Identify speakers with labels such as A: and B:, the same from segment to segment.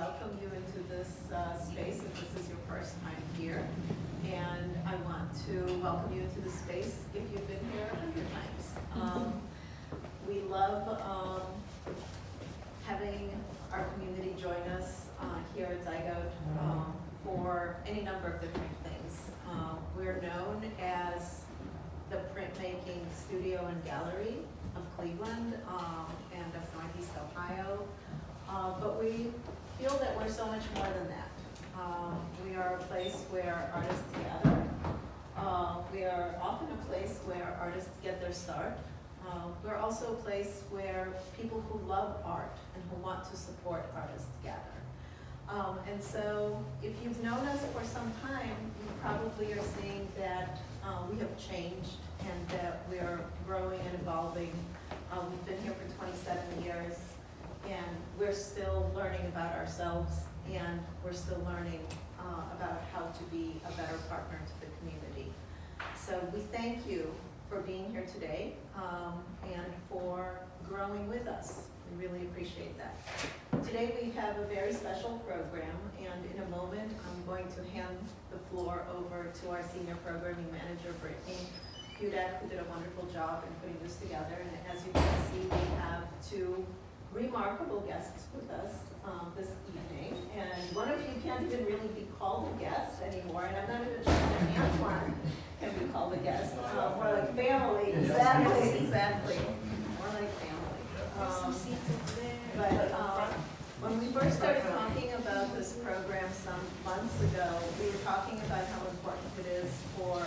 A: welcome you into this space if this is your first time here. And I want to welcome you into the space if you've been here 100 times. We love having our community join us here at Zygote for any number of different things. We're known as the printmaking studio and gallery of Cleveland and of Northeast Ohio, but we feel that we're so much more than that. We are a place where artists gather. We are often a place where artists get their start. We're also a place where people who love art and who want to support artists gather. And so if you've known us for some time, you probably are seeing that we have changed and that we are growing and evolving. We've been here for 27 years, and we're still learning about ourselves, and we're still learning about how to be a better partner to the community. So we thank you for being here today and for growing with us. We really appreciate that. Today we have a very special program, and in a moment I'm going to hand the floor over to our Senior Programming Manager, Brittany Hudak, who did a wonderful job in putting this together. And as you can see, we have two remarkable guests with us this evening. And one of you can't even really be called a guest anymore, and I'm not even sure that Antwoine can be called a guest. More like family. Exactly. More like family. When we first started talking about this program some months ago, we were talking about how important it is for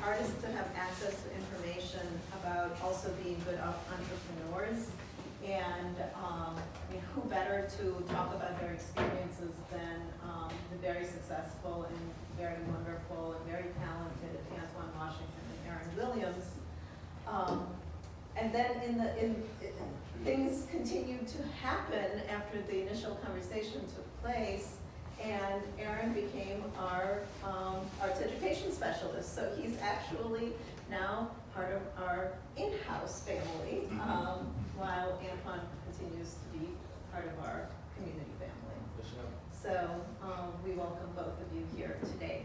A: artists to have access to information about also being good entrepreneurs. And who better to talk about their experiences than the very successful and very wonderful and very talented Antwoine Washington and Aaron Williams. And then things continued to happen after the initial conversation took place, and Aaron became our arts education specialist. So he's actually now part of our in-house family, while Antwoine continues to be part of our community family. So we welcome both of you here today.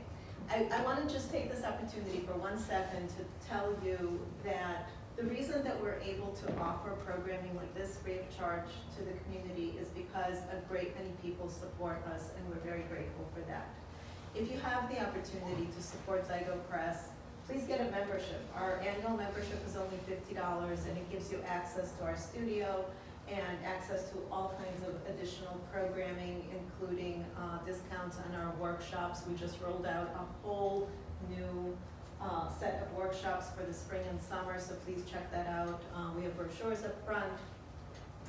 A: I want to just take this opportunity for 1 second to tell you that the reason that we're able to offer programming like this free of charge to the community is because a great many people support us, and we're very grateful for that. If you have the opportunity to support Zygote Press, please get a membership. Our annual membership is only $50, and it gives you access to our studio and access to all kinds of additional programming, including discounts on our workshops. We just rolled out a whole new set of workshops for the spring and summer, so please check that out. We have brochures up front,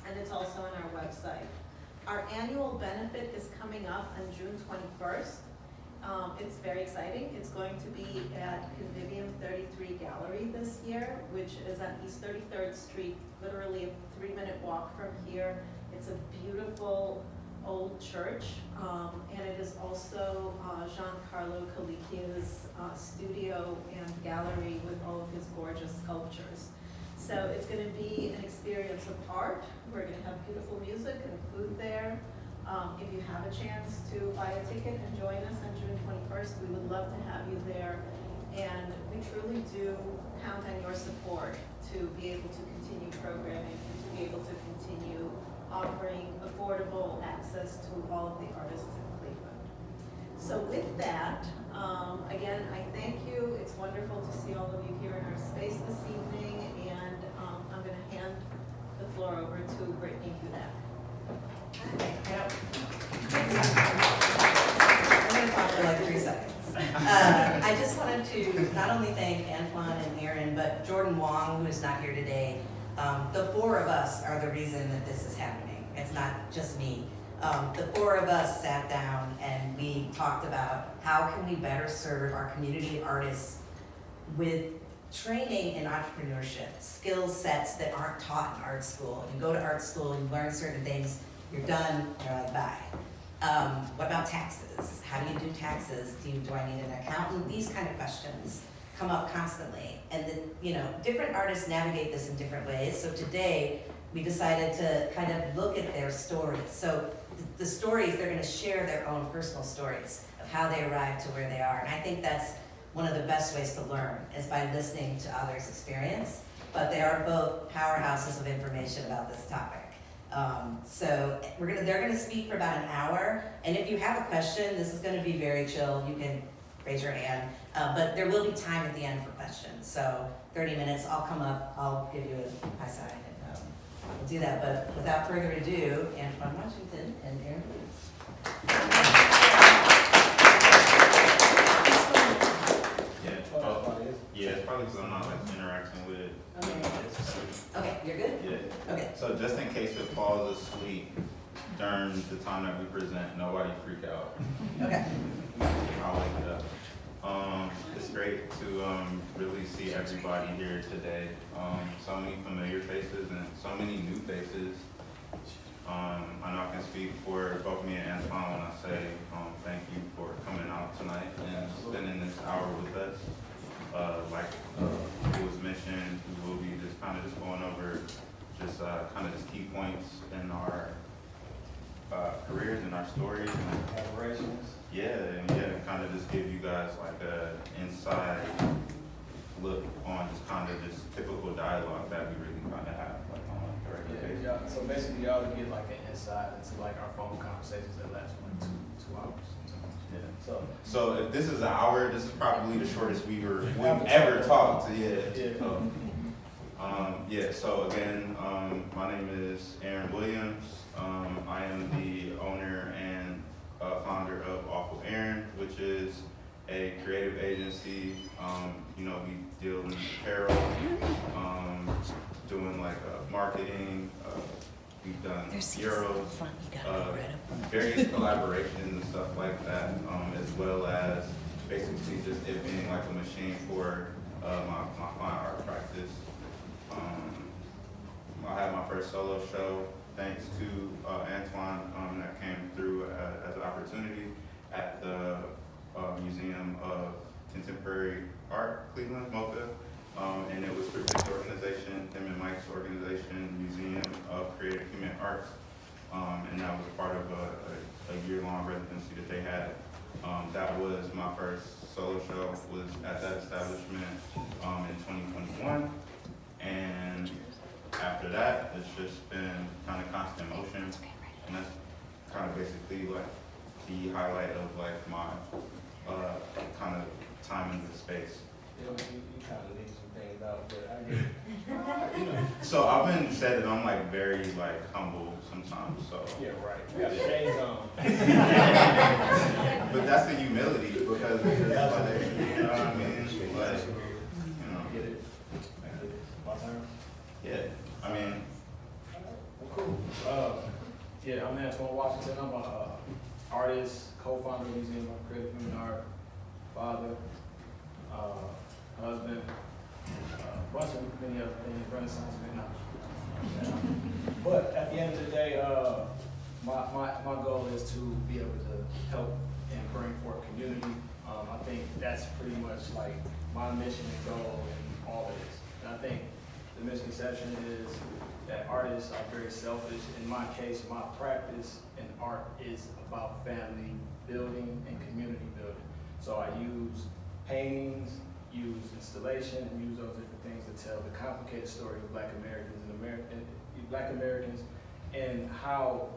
A: and it's also on our website. Our annual benefit is coming up on June 21st. It's very exciting. It's going to be at Convivium 33 Gallery this year, which is on East 33rd Street, literally a 3-minute walk from here. It's a beautiful old church, and it is also Giancarlo Calicchia's studio and gallery with all of his gorgeous sculptures. So it's going to be an experience of art. We're going to have beautiful music and food there. If you have a chance to buy a ticket and join us on June 21st, we would love to have you there. And we truly do count on your support to be able to continue programming and to be able to continue offering affordable access to all of the artists in Cleveland. So with that, again, I thank you. It's wonderful to see all of you here in our space this evening, and I'm going to hand the floor over to Brittany Hudak.
B: I'm going to talk for like 3 seconds. I just wanted to not only thank Antwoine and Aaron, but Jordan Wong, who is not here today. The 4 of us are the reason that this is happening. It's not just me. The 4 of us sat down and we talked about how can we better serve our community artists with training in entrepreneurship, skill sets that aren't taught in art school. You go to art school, you learn certain things, you're done, you're like, bye. What about taxes? How do you do taxes? Do I need an accountant? These kind of questions come up constantly. And then, different artists navigate this in different ways. So today, we decided to kind of look at their stories. So the stories, they're gonna share their own personal stories of how they arrived to where they are. And I think that's one of the best ways to learn, is by listening to others' experience. But they are both powerhouses of information about this topic. So they're gonna speak for about an hour. And if you have a question, this is gonna be very chill. You can raise your hand. But there will be time at the end for questions. So 30 minutes, I'll come up, I'll give you a high sign, and we'll do that. But without further ado, Antwoine Washington and Aaron Williams.
C: Yeah, it's probably because I'm not like interacting with it.
B: Okay, you're good?
C: Yeah.
B: Okay.
C: So just in case it falls asleep during the time that we present, nobody freak out.
B: Okay.
C: I'll wake it up. It's great to really see everybody here today. So many familiar faces and so many new faces. I know I can speak for both me and Antwoine when I say thank you for coming out tonight and spending this hour with us. Like it was mentioned, we will be just kind of going over just kind of just key points in our careers and our stories and
D: Collaborations.
C: kind of just give you guys like a inside look on just kind of this typical dialogue that we really kind of have like on a regular basis.
D: Yeah. So basically, y'all get like an insight into like our phone conversations that last like two hours.
C: Yeah. So if this is an hour, this is probably the shortest we've ever talked. So again, my name is Aaron Williams. I am the owner and founder of Awful Aaron, which is a creative agency. We deal in apparel, doing like marketing. We've done bureaus, various collaborations and stuff like that, as well as basically just it being like a machine for my fine art practice. I had my first solo show thanks to Antwoine that came through as an opportunity at the Museum of Contemporary Art, Cleveland, MoCA. And it was through his organization, him and Mike's organization, Museum of Creative Human Arts. And that was part of a year-long residency that they had. That was my first solo show, was at that establishment in 2021. And after that, it's just been kind of constant motion. And that's kind of basically like the highlight of like my kind of time in the space.
D: You kind of leave some things out, but I get it.
C: So I've been said that I'm like very like humble sometimes. So
D: Yeah, right. You got shades on.
C: but that's the humility because it's just like, you know what I mean? Like,
D: Get it? I get it. My turn?
C: Yeah. I mean,
D: Well, cool. I'm Antwoine Washington. I'm a artist, co-founder of the Museum of Creative Human Art, father, husband, bunch of many other things, Renaissance man. But at the end of the day, my goal is to be able to help and bring forth community. I think that's pretty much like my mission and goal in all of this. And I think the misconception is that artists are very selfish. In my case, my practice in art is about family building and community building. So I use paintings, use installation, and use those different things to tell the complicated story of Black Americans and how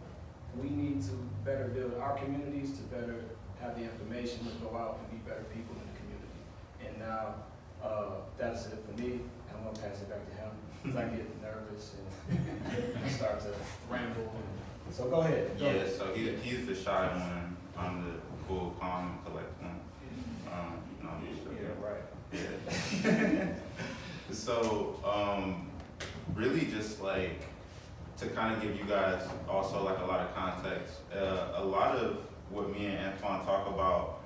D: we need to better build our communities to better have the information to go out and be better people in the community. And now that's it for me. I'm gonna pass it back to him because I get nervous and I start to ramble. So go ahead.
C: So he's the shy one. I'm the cool, calm, collect one.
D: Right.
C: So, really just like to kind of give you guys also like a lot of context. A lot of what me and Antwoine talk about,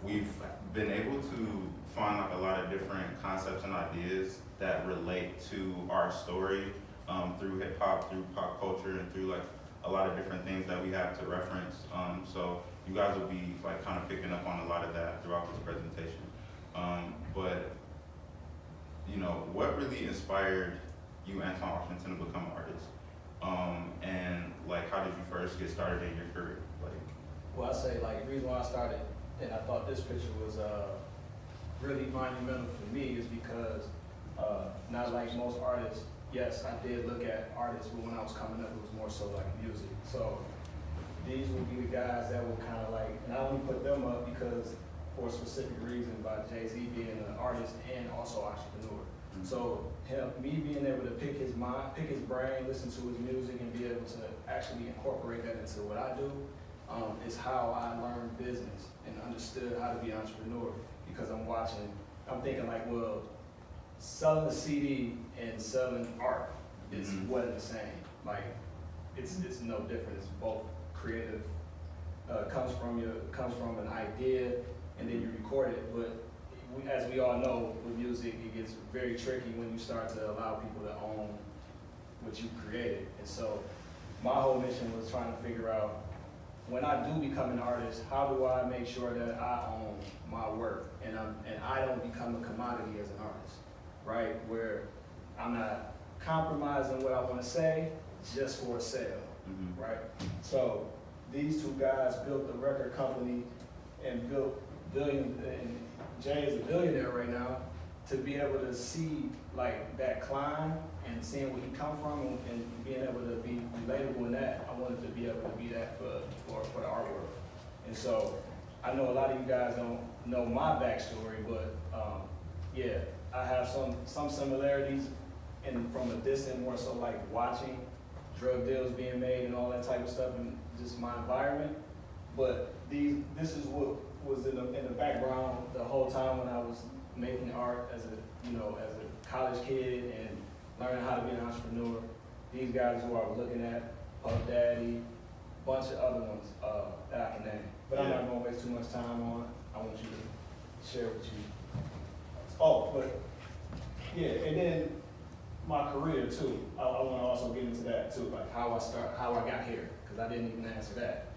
C: we've been able to find like a lot of different concepts and ideas that relate to our story through hip hop, through pop culture, and through like a lot of different things that we have to reference. So you guys will be like kind of picking up on a lot of that throughout this presentation. But what really inspired you, Antwoine Washington, to become an artist? And like, how did you first get started in your career? Like,
D: Well, I say like the reason why I started and I thought this picture was really monumental for me is because not like most artists, yes, I did look at artists, but when I was coming up, it was more so like music. So these would be the guys that would kind of like, and I only put them up because for a specific reason by Jay-Z being an artist and also entrepreneur. So me being able to pick his mind, pick his brain, listen to his music, and be able to actually incorporate that into what I do is how I learned business and understood how to be an entrepreneur. Because I'm thinking like, well, selling a CD and selling art is one and the same. Like, it's no different. It's both creative. Comes from an idea, and then you record it. But as we all know, with music, it gets very tricky when you start to allow people to own what you created. And so, my whole mission was trying to figure out, when I do become an artist, how do I make sure that I own my work and I don't become a commodity as an artist, right? Where I'm not compromising what I want to say just for a sale, right? So these two guys built a record company and built billions, and Jay is a billionaire right now, to be able to see like that climb and seeing where he come from and being able to be relatable in that. I wanted to be able to be that for the art world. And so I know a lot of you guys don't know my backstory, but yeah, I have some similarities and from a distance, more so like watching drug deals being made and all that type of stuff and just my environment. But this is what was in the background the whole time when I was making art as a college kid and learning how to be an entrepreneur. These guys who I was looking at, Puff Daddy, bunch of other ones that I can name. But I'm not gonna waste too much time on. I want you to share with you. Oh, but yeah, and then my career too. I want to also get into that too, like how I got here, because I didn't even answer that.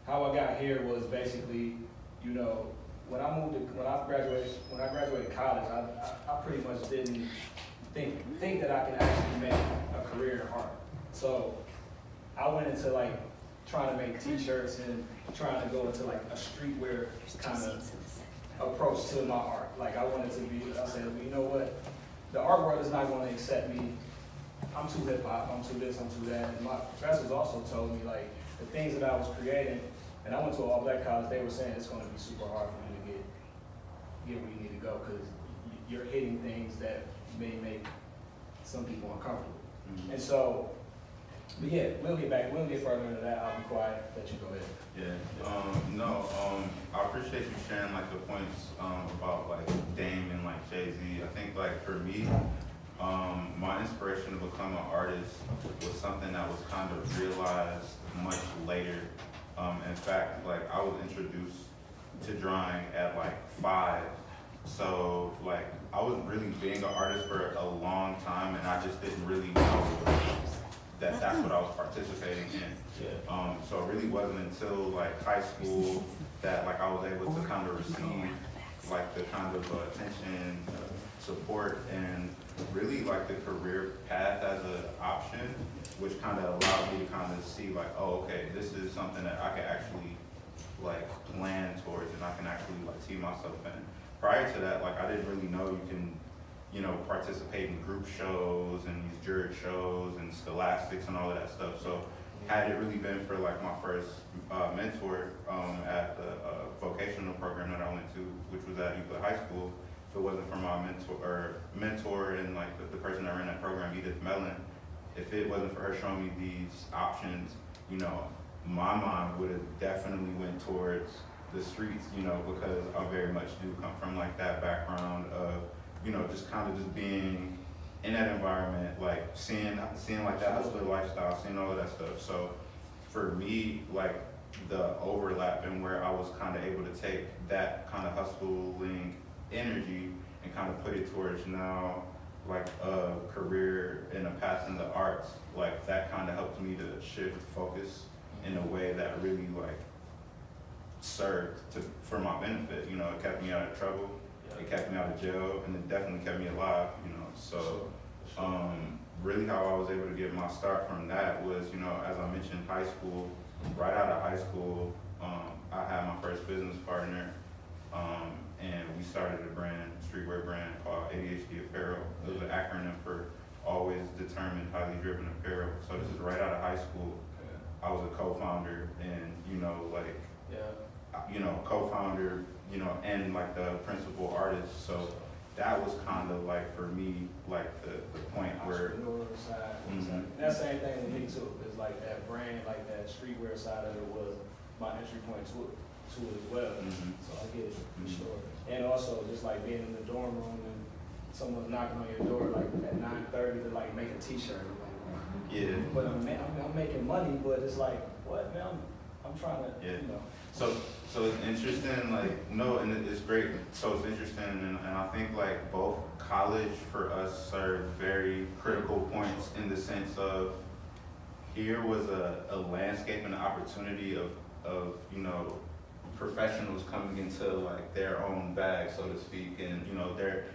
D: How I got here was basically, when I graduated college, I pretty much didn't think that I could actually make a career in art. So I went into like trying to make t-shirts and trying to go into like a streetwear kind of approach to my art. Like I said, well, you know what? The art world is not going to accept me. I'm too hip hop, I'm too this, I'm too that. And my professors also told me like the things that I was creating, and I went to an all-black college, they were saying it's going to be super hard for you to get where you need to go because you're hitting things that may make some people uncomfortable. And so, but yeah, we'll get further into that. I'll be quiet, let you go ahead.
C: I appreciate you sharing like the points about like Dame and like Jay-Z. I think like for me, my inspiration to become an artist was something that was kind of realized much later. In fact, like I was introduced to drawing at like 5. So like I was really being an artist for a long time and I just didn't really know that that's what I was participating in. So it really wasn't until like high school that like I was able to kind of receive like the kind of attention, support, and really like the career path as an option, which kind of allowed me to kind of see like, oh, okay, this is something that I can actually like plan towards and I can actually like see myself in. Prior to that, like I didn't really know you can, participate in group shows and these jury shows and scholastics and all of that stuff. So had it really been for like my first mentor at the vocational program that I went to, which was at Euclid High School, if it wasn't for my mentor and like the person that ran that program, Edith Mellon, if it wasn't for her showing me these options, my mind would have definitely went towards the streets, because I very much do come from like that background of, just kind of just being in that environment, like seeing like that hustler lifestyle, seeing all of that stuff. So for me, like the overlap and where I was kind of able to take that kind of hustling energy and kind of put it towards now like a career and a path in the arts, like that kind of helped me to shift focus in a way that really like served for my benefit. It kept me out of trouble, it kept me out of jail, and it definitely kept me alive. So really how I was able to get my start from that was, you know, as I mentioned, high school. Right out of high school, I had my first business partner, and we started a streetwear brand called ADHD Apparel. It was an acronym for Always Determined, Highly Driven Apparel. So this is right out of high school. I was a co-founder, and co-founder, and like the principal artist. So that was kind of like for me, like the point where.
D: Entrepreneurial side.
C: Mhm.
D: That same thing with me too. It's like that brand, like that streetwear side of it was my entry point to it as well.
C: Mhm.
D: So I get it for
C: Mhm.
D: sure. And also just like being in the dorm room and someone's knocking on your door like at 9:30 to like make a T-shirt.
C: Yeah.
D: But I'm making money, but it's like, what, man? I'm trying to,
C: Yeah.
D: you know.
C: So it's interesting, like, no, and it's great. So it's interesting, and I think like both college for us served very critical points in the sense of here was a landscape and an opportunity of professionals coming into like their own bag, so to speak, and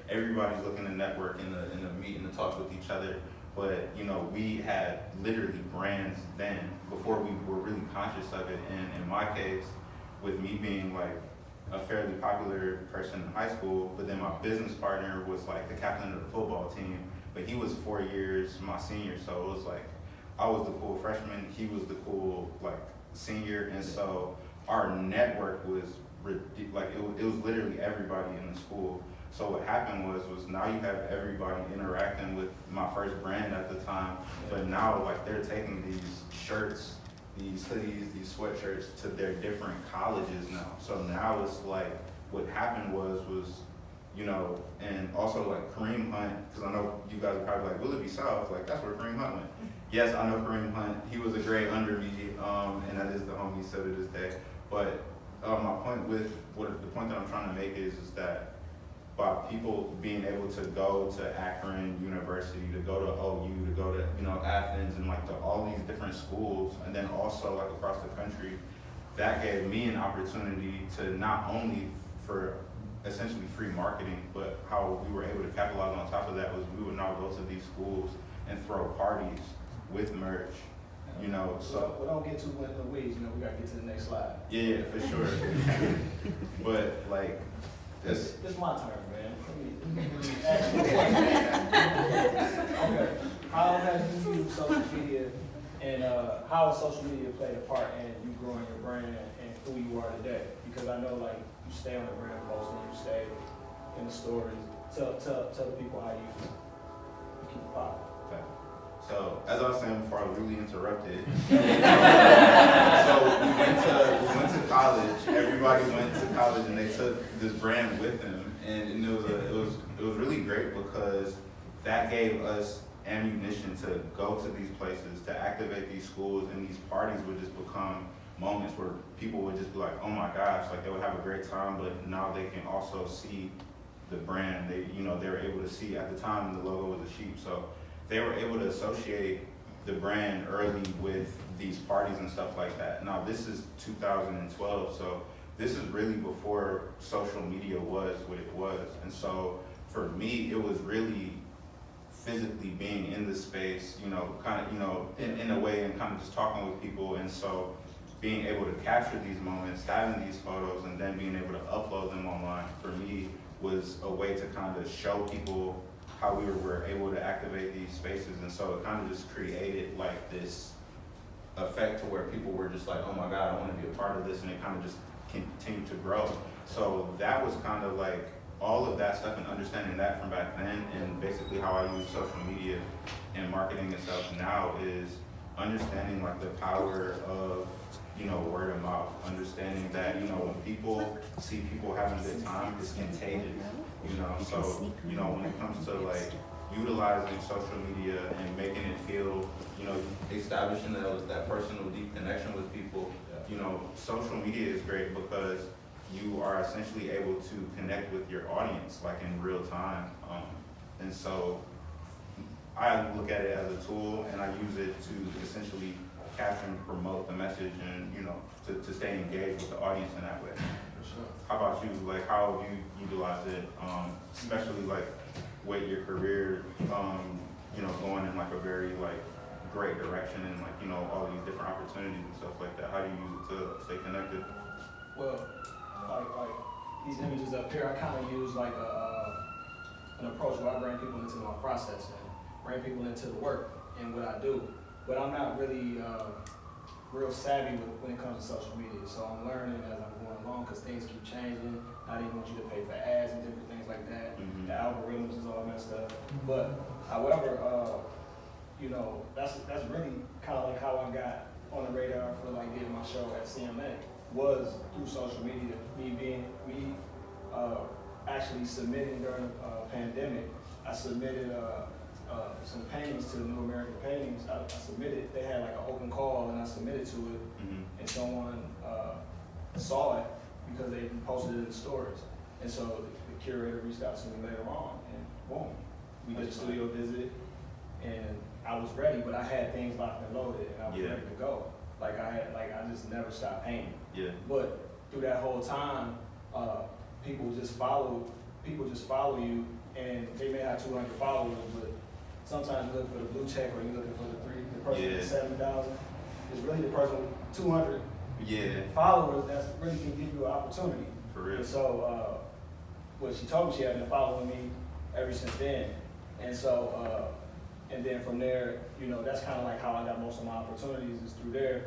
C: everybody's looking to network and to meet and to talk with each other. But we had literally brands then before we were really conscious of it. And in my case, with me being like a fairly popular person in high school, but then my business partner was like the captain of the football team, but he was 4 years my senior, so it was like I was the cool freshman, he was the cool like senior, and so our network was like it was literally everybody in the school. So what happened was now you have everybody interacting with my first brand at the time, but now like they're taking these shirts, these hoodies, these sweatshirts to their different colleges now. So now it's like what happened was and also like Kareem Hunt, because I know you guys are probably like, will it be South? Like that's where Kareem Hunt went. Yes, I know Kareem Hunt. He was a grade under me, and that is the homie still to this day. But my point the point that I'm trying to make is that by people being able to go to Akron University, to go to OU, to go to Athens, and like to all these different schools, and then also like across the country, that gave me an opportunity to not only for essentially free marketing, but how we were able to capitalize on top of that was we would now go to these schools and throw parties with merch. So
D: we don't get too much in the weeds. We gotta get to the next slide.
C: Yeah, for sure. But like,
D: it's my turn, man. Ask me a question. Okay. How have you used social media, and how has social media played a part in you growing your brand and who you are today? Because I know like you stay on the brand posting, you stay in the stories. Tell the people how you keep it popping.
C: okay. So as I was saying before, I was really interrupted. So we went to college. Everybody went to college, and they took this brand with them, and it was really great because that gave us ammunition to go to these places, to activate these schools, and these parties would just become moments where people would just be like, oh my gosh, like they would have a great time, but now they can also see the brand. They were able to see, at the time the logo was a sheep, so they were able to associate the brand early with these parties and stuff like that. Now this is 2012, so this is really before social media was what it was. And so for me, it was really physically being in the space, in a way, and kind of just talking with people. And so being able to capture these moments, having these photos, and then being able to upload them online, for me, was a way to kind of show people how we were able to activate these spaces. And so it kind of just created like this effect to where people were just like, oh my God, I want to be a part of this, and it kind of just continued to grow. So that was kind of like all of that stuff, and understanding that from back then, and basically how I use social media and marketing itself now is understanding like the power of word of mouth, understanding that when people see people having a good time, it's contagious. So when it comes to like utilizing social media and making it feel, establishing that personal deep connection with people, social media is great because you are essentially able to connect with your audience like in real time. And so I look at it as a tool, and I use it to essentially capture and promote the message, and to stay engaged with the audience in that way.
D: For sure.
C: How about you? Like, how have you utilized it, especially like with your career, going in like a very like great direction and like, all these different opportunities and stuff like that? How do you use it to stay connected?
D: Well, like these images up here, I kind of use like an approach where I bring people into my process and bring people into the work and what I do. But I'm not really real savvy when it comes to social media. So I'm learning as I'm going along because things keep changing. I didn't want you to pay for ads and different things like that.
C: Mm-hmm.
D: The algorithms is all messed up. But however, that's really kind of like how I got on the radar for like getting my show at CMA was through social media. Me actually submitting during the pandemic. I submitted some paintings to the New American Paintings. I submitted, they had like an open call and I submitted to it, and someone saw it because they posted it in the stories. And so the curator reached out to me later on and boom, we did a studio visit and I was ready, but I had things locked and loaded and I was ready to go. I just never stopped painting.
C: Yeah.
D: But through that whole time, people just follow you and they may have 200 followers, but sometimes you're looking for the blue check or you're looking for the person with 7,000. It's really the person with 200 followers that really can give you an opportunity.
C: For real.
D: And so, what she told me, she had been following me ever since then. And so, and then from there, that's kind of like how I got most of my opportunities is through there.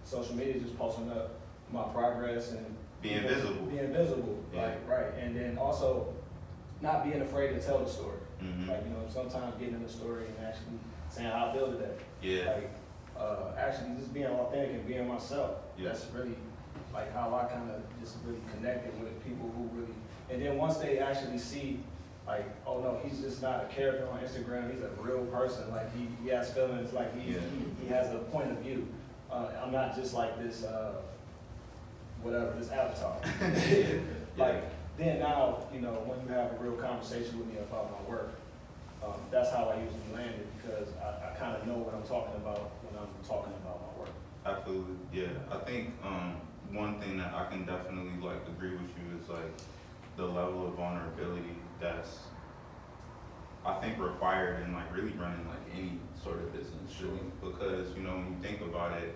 D: Social media, just posting up my progress and
C: Being visible.
D: Being visible,
C: Yeah.
D: right. And then also not being afraid to tell the story.
C: Mm-hmm.
D: Sometimes getting in the story and actually saying how I feel today.
C: Yeah.
D: Actually just being authentic and being myself.
C: Yeah.
D: That's really like how I kind of just really connected with people who really, and then once they actually see like, oh no, he's just not a character on Instagram, he's a real person, like he has feelings, like he has a point of view. I'm not just like this, this avatar. Then now, when you have a real conversation with me about my work, that's how I usually land it because I kind of know what I'm talking about when I'm talking about my work.
C: Absolutely, yeah. I think one thing that I can definitely agree with you is the level of vulnerability that's I think required in really running any sort of business, really, because when you think about it,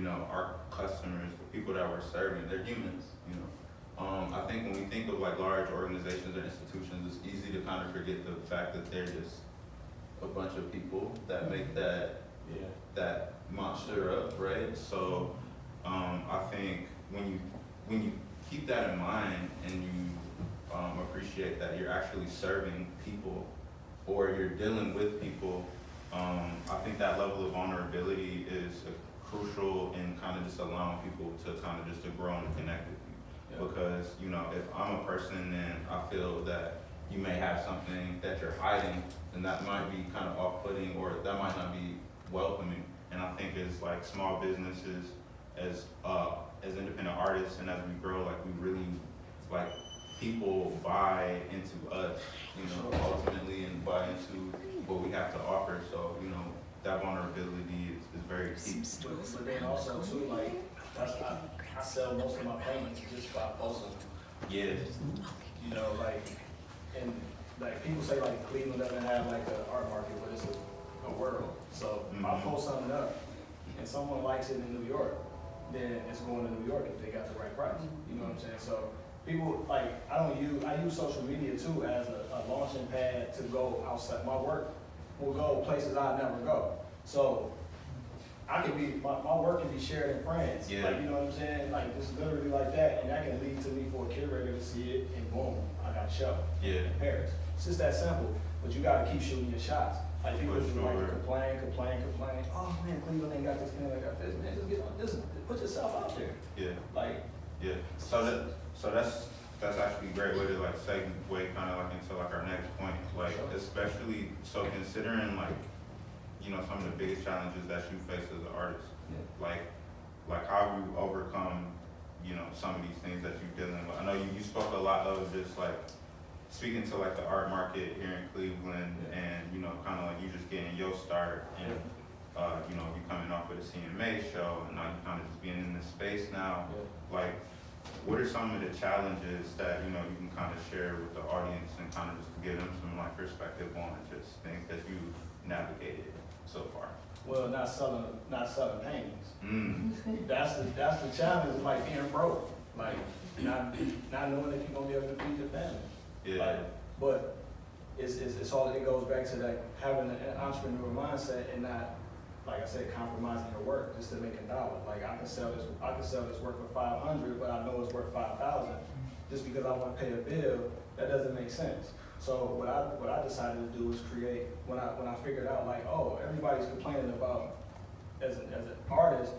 C: our customers, the people that we're serving, they're humans. I think when we think of large organizations or institutions, it's easy to kind of forget the fact that they're just a bunch of people that make that monster up, right? So I think when you keep that in mind and you appreciate that you're actually serving people or you're dealing with people, I think that level of vulnerability is crucial in kind of just allowing people to kind of just to grow and connect with you. Yeah. Because, if I'm a person and I feel that you may have something that you're hiding, then that might be kind of off-putting or that might not be welcoming. And I think as small businesses, as independent artists and as we grow, we really people buy into us, ultimately, and buy into what we have to offer. So, that vulnerability is very key.
D: But then also too, I sell most of my paintings just by posting.
C: Yeah.
D: And people say Cleveland doesn't have an art market, but it's a world. So if I post something up and someone likes it in New York, then it's going to New York if they got the right price. You know what I'm saying? So people I use social media too as a launching pad to go outside. My work will go places I never go. So my work can be shared in France.
C: Yeah.
D: You know what I'm saying? Just literally like that, and that can lead to me for a curator to see it, and boom, I got a show in Paris. It's just that simple, but you gotta keep shooting your shots. People just complain. Oh man, Cleveland ain't got this, Cleveland ain't got this. Man, just put yourself out there.
C: Yeah. So that's actually a great way to segue kind of into our next point. Especially considering some of the biggest challenges that you face as an artist. Yeah. How have you overcome some of these things that you're dealing with? I know you spoke a lot of just speaking to the art market here in Cleveland, and kind of you just getting your start, and you coming off of the CMA show, and now you kind of just being in this space now. Yeah. what are some of the challenges that, you know, you can kind of share with the audience and kind of just give them some like perspective on just things that you've navigated so far?
D: Well, not selling paintings.
C: Mm.
D: That's the challenge, like being broke, like not knowing if you're gonna be able to feed your family.
C: Yeah.
D: Like, but it's all, it goes back to like having an entrepreneurial mindset and not, like I said, compromising your work just to make $1. Like I can sell this work for $500, but I know it's worth $5,000. Just because I want to pay a bill, that doesn't make sense. So what I decided to do is create, when I figured out like, oh, everybody's complaining about, as an artist,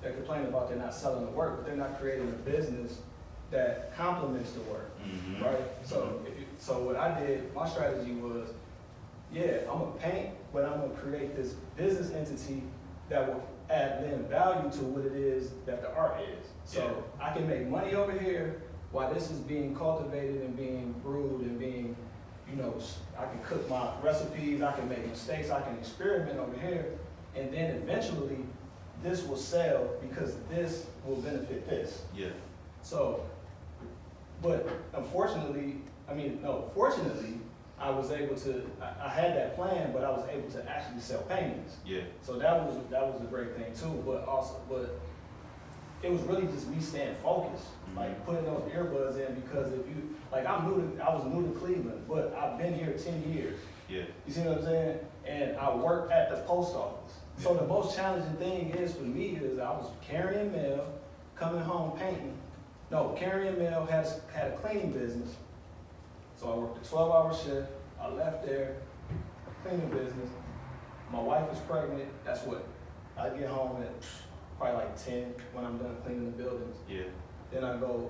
D: they're complaining about they're not selling the work, but they're not creating a business that complements the work,
C: Mm-hmm.
D: right? So what I did, my strategy was, yeah, I'm gonna paint, but I'm gonna create this business entity that will lend value to what it is that the art is. So I can make money over here while this is being cultivated and being brewed and being, you know, I can cook my recipes, I can make mistakes, I can experiment over here, and then eventually this will sell because this will benefit this.
C: Yeah.
D: So, but fortunately, I was able to, I had that plan, but I was able to actually sell paintings.
C: Yeah.
D: So that was a great thing too, but it was really just me staying focused, like putting those earbuds in, because if you, like I was new to Cleveland, but I've been here 10 years.
C: Yeah.
D: You see what I'm saying? And I worked at the post office. So the most challenging thing is for me is I was carrying mail, coming home painting. No, carrying mail, had a cleaning business. So I worked a 12-hour shift. I left there, cleaning business. My wife is pregnant. That's what I get home at probably like 10 when I'm done cleaning the buildings.
C: Yeah.
D: Then I go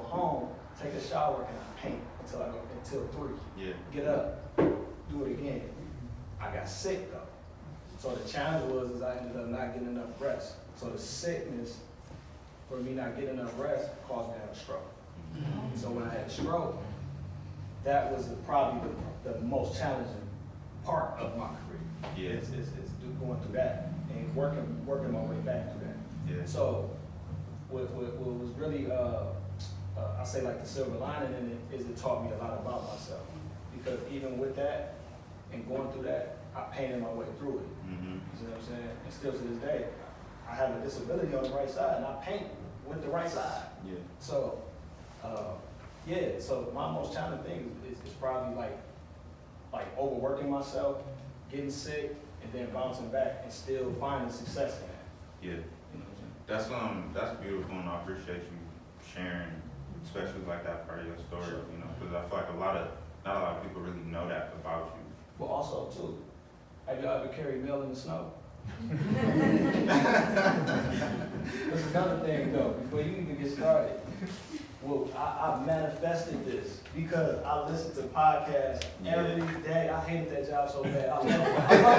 D: home, take a shower, and I paint until 3.
C: Yeah.
D: Get up, do it again. I got sick though. So the challenge was I ended up not getting enough rest. So the sickness for me not getting enough rest caused me to have a stroke. So when I had a stroke, that was probably the most challenging part of my career.
C: Yeah.
D: Is going through that and working my way back through that.
C: Yeah.
D: So what was really I say like the silver lining in it is it taught me a lot about myself, because even with that and going through that, I painted my way through it.
C: Mm-hmm.
D: You see what I'm saying? And still to this day, I have a disability on the right side, and I paint with the right side.
C: Yeah.
D: So, so my most challenging thing is probably like overworking myself, getting sick, and then bouncing back and still finding success in that.
C: Yeah.
D: You know what I'm saying?
C: That's beautiful, and I appreciate you sharing, especially like that part of your story.
D: Sure.
C: You know, because I feel like not a lot of people really know that about you.
D: But also too, have you ever carried mail in the snow? There's another thing though, before you even get started. Well, I manifested this because I listen to podcasts every day. I hated that job so bad. I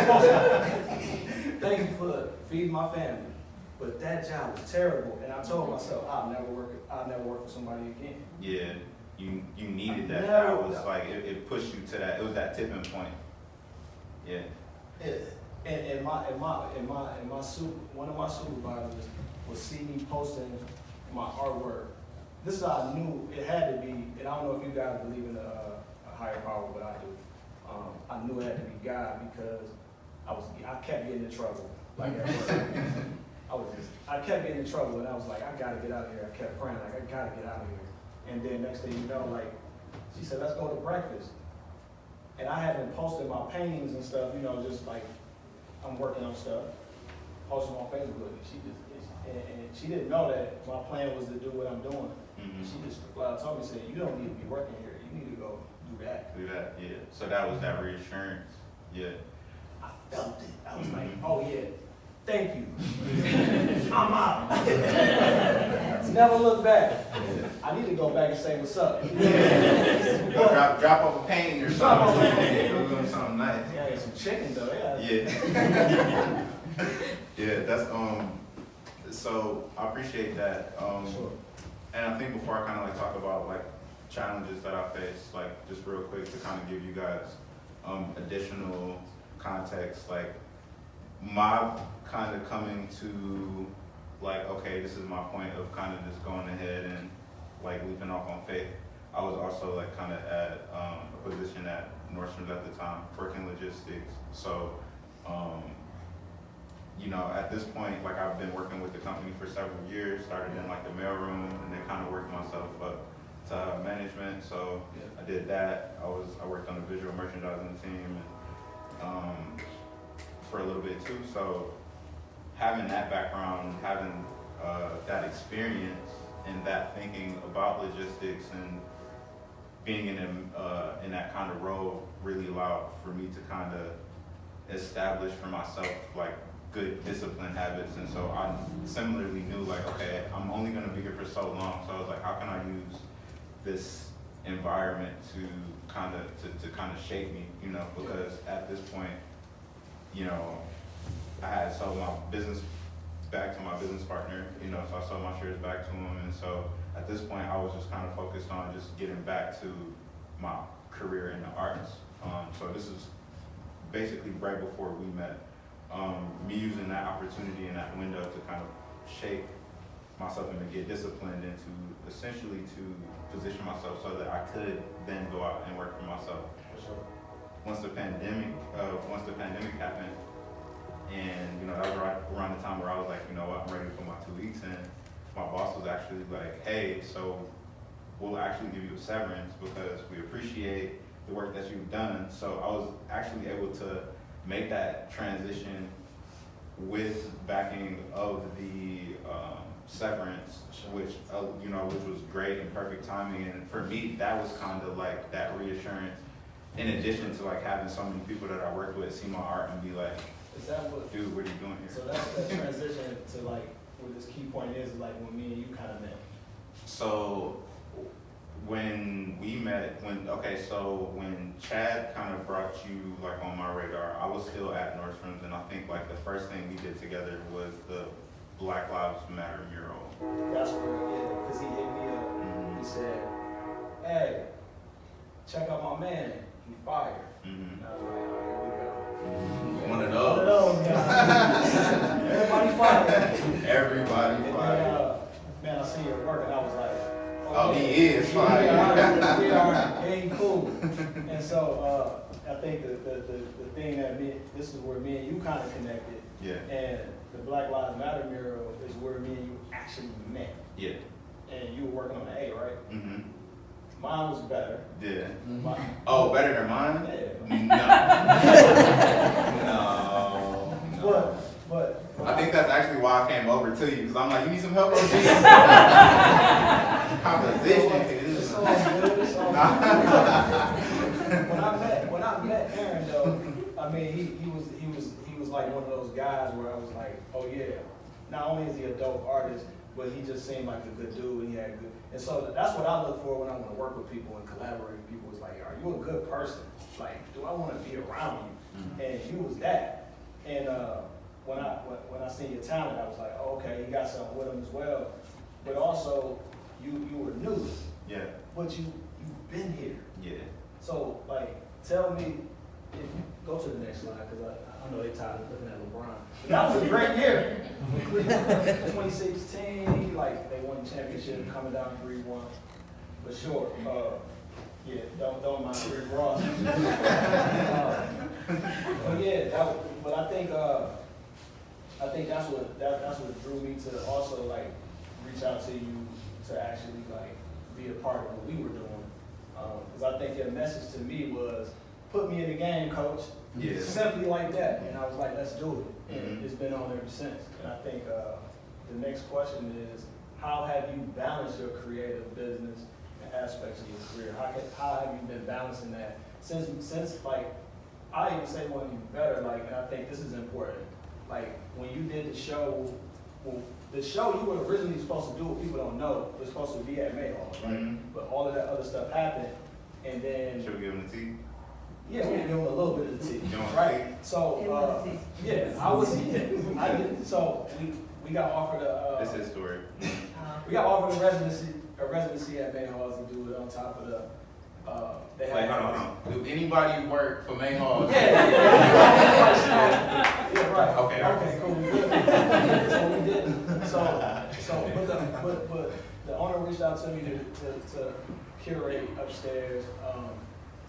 D: love it. Thank you for feeding my family. But that job was terrible, and I told myself I'll never work for somebody again.
C: Yeah. You needed that.
D: No.
C: That was like it pushed you to that. It was that tipping point. Yeah.
D: And one of my supervisors would see me posting my artwork. This is how I knew it had to be, and I don't know if you guys believe in a higher power, but I do. I knew it had to be God, because I kept getting in trouble. Like at work. I kept getting in trouble, and I was like, I gotta get out of here. I kept praying, like, I gotta get out of here. And then next thing you know, like, she said, let's go to breakfast. And I had been posting my paintings and stuff, you know, just like, I'm working on stuff, posting on Facebook. And she didn't know that my plan was to do what I'm doing.
C: Mm-hmm.
D: She just told me, said, you don't need to be working here. You need to go do that.
C: Do that. Yeah. So that was that reassurance. Yeah.
D: I felt it. I was like, oh yeah, thank you. I'm out. Never look back. I need to go back and say what's up.
C: Go drop off a painting or something. Go do something nice.
D: Yeah, I got some chicken though.
C: Yeah. Yeah. That's So I appreciate that.
D: Sure.
C: And I think before I kind of like talk about like challenges that I face, like just real quick to kind of give you guys additional context, like my kind of coming to like, okay, this is my point of kind of just going ahead and like leaping off on faith, I was also like kind of at a position at Nordstrom's at the time, working logistics. So, you know, at this point, like I've been working with the company for several years, started in like the mailroom and then kind of worked myself up to management. So I did that. I worked on the visual merchandising team and, for a little bit too. So having that background, having that experience and that thinking about logistics and being in that kind of role really allowed for me to kind of establish for myself like good discipline habits. And so I similarly knew like, okay, I'm only gonna be here for so long. So I was like, how can I use this environment to kind of shape me, you know, because at this point, you know, I had sold my business back to my business partner, you know, so I sold my shares back to him. And so at this point, I was just kind of focused on just getting back to my career in the arts. So this is basically right before we met. Me using that opportunity and that window to kind of shape myself and to get disciplined and to essentially to position myself so that I could then go out and work for myself. Once the pandemic happened, and you know, that was right around the time where I was like, you know what, I'm ready to put my 2 weeks in. My boss was actually like, hey, so we'll actually give you a severance because we appreciate the work that you've done. So I was actually able to make that transition with backing of the severance, which you know, which was great and perfect timing. And for me, that was kind of like that reassurance. In addition to like having so many people that I worked with see my art and be like,
D: Is that what?
C: dude, what are you doing here?
D: So that's the transition to like what this key point is like when me and you kind of met.
C: So when we met, when Chad kind of brought you like on my radar, I was still at Nordstrom's, and I think like the first thing we did together was the Black Lives Matter mural.
D: That's where, yeah, because he hit me up.
C: Mm-hmm.
D: He said, hey, check out my man, he fired.
C: Mm-hmm.
D: And I was like, oh, here we go.
C: One of
D: One of
C: those.
D: those guys. Everybody fired.
C: Everybody
D: And
C: fired.
D: then, man, I see your work, and I was like,
C: Oh, he is fired.
D: We are ain't cool. And so I think the thing that this is where me and you kind of connected.
C: Yeah.
D: And the Black Lives Matter mural is where me and you actually met.
C: Yeah.
D: And you were working on the A, right?
C: Mm-hmm.
D: Mine was better.
C: Yeah.
D: Mine,
C: Oh, better than mine?
D: yeah.
C: No. No.
D: But
C: I think that's actually why I came over to you, because I'm like, you need some help, OG? Composition.
D: It's all good. It's all good. When I met Aaron though, I mean he was like one of those guys where I was like, oh yeah, not only is he a dope artist, but he just seemed like a good dude and he had good. And so that's what I look for when I want to work with people and collaborate with people. Is like, are you a good person? Like, do I want to be around you?
C: Mm-hmm.
D: And you was that. And when I seen your talent, I was like, oh, okay, he got something with him as well. But also, you were new.
C: Yeah.
D: But you've been here.
C: Yeah.
D: So, like, tell me, if you go to the next slide, because I know they're tired of looking at LeBron. But that was a great year. 2016, they won the championship, coming down 3-1. For sure. Yeah, don't mind Rick Ross. But yeah, but I think that's what drew me to also reach out to you to actually be a part of what we were doing. Because I think your message to me was, put me in the game, coach.
C: Yeah.
D: Simply like that. And I was like, let's do it. And
C: Mm-hmm.
D: it's been on ever since. And I think the next question is, how have you balanced your creative business and aspects of your career? How have you been balancing that? Since I even say one you better, and I think this is important. When you did the show, the show you were originally supposed to do, what people don't know, was supposed to be at Mayhall, right?
C: Mm-hmm.
D: But all of that other stuff happened, and then
C: Should we give him the tea?
D: yeah, we give them a little bit of the tea,
C: You want
D: right? So yeah, I did. So we got offered
C: This is story.
D: we got offered a residency at Mayhall to do it on top of the. They
C: Wait, hold on. Do anybody work for Mayhall?
D: Yeah, right.
C: Okay.
D: Okay, cool. We good. So we didn't. So, but the owner reached out to me to curate upstairs,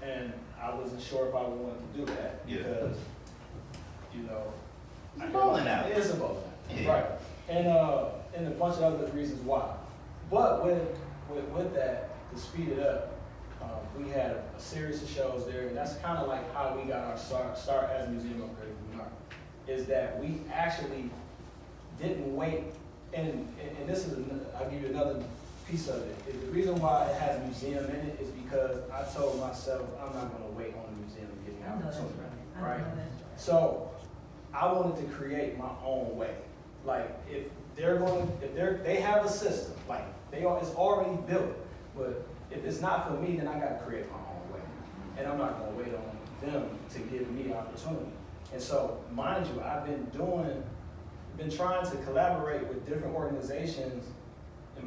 D: and I wasn't sure if I wanted to do that
C: Yeah.
D: because, you know,
C: It's a bowling alley.
D: It is a bowling alley,
C: Yeah.
D: right? And a bunch of other reasons why. But with that, to speed it up, we had a series of shows there, and that's kind of like how we got our start as a Museum of Creative Art, is that we actually didn't wait, and this is, I'll give you another piece of it. The reason why it has museum in it is because I told myself I'm not going to wait on the museum to give me an opportunity, right? So I wanted to create my own way. Like if they have a system, like it's already built, but if it's not for me, then I got to create my own way, and I'm not going to wait on them to give me an opportunity. And so, mind you, I've been trying to collaborate with different organizations.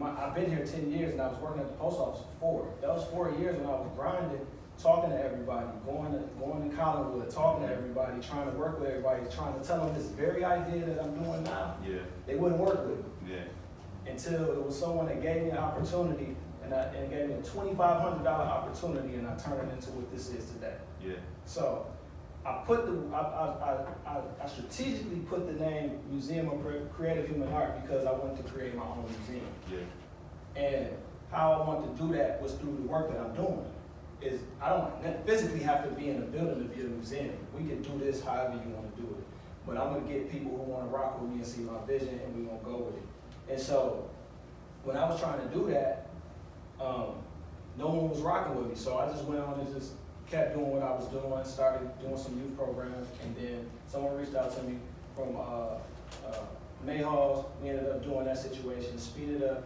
D: I've been here 10 years, and I was working at the post office for 4. That was 4 years when I was grinding, talking to everybody, going to Collinwood, talking to everybody, trying to work with everybody, trying to tell them this very idea that I'm doing now.
C: Yeah.
D: They wouldn't work with me.
C: Yeah.
D: Until it was someone that gave me an opportunity, and gave me a $2,500 opportunity, and I turned it into what this is today.
C: Yeah.
D: So I strategically put the name Museum of Creative Human Art because I wanted to create my own museum.
C: Yeah.
D: And how I wanted to do that was through the work that I'm doing. Is I don't physically have to be in a building to be a museum. We can do this however you want to do it. But I'm gonna get people who want to rock with me and see my vision, and we're gonna go with it. And so when I was trying to do that, no one was rocking with me. So I just went on and just kept doing what I was doing, started doing some youth programs, and then someone reached out to me from Mayhalls. We ended up doing that situation, speeded up.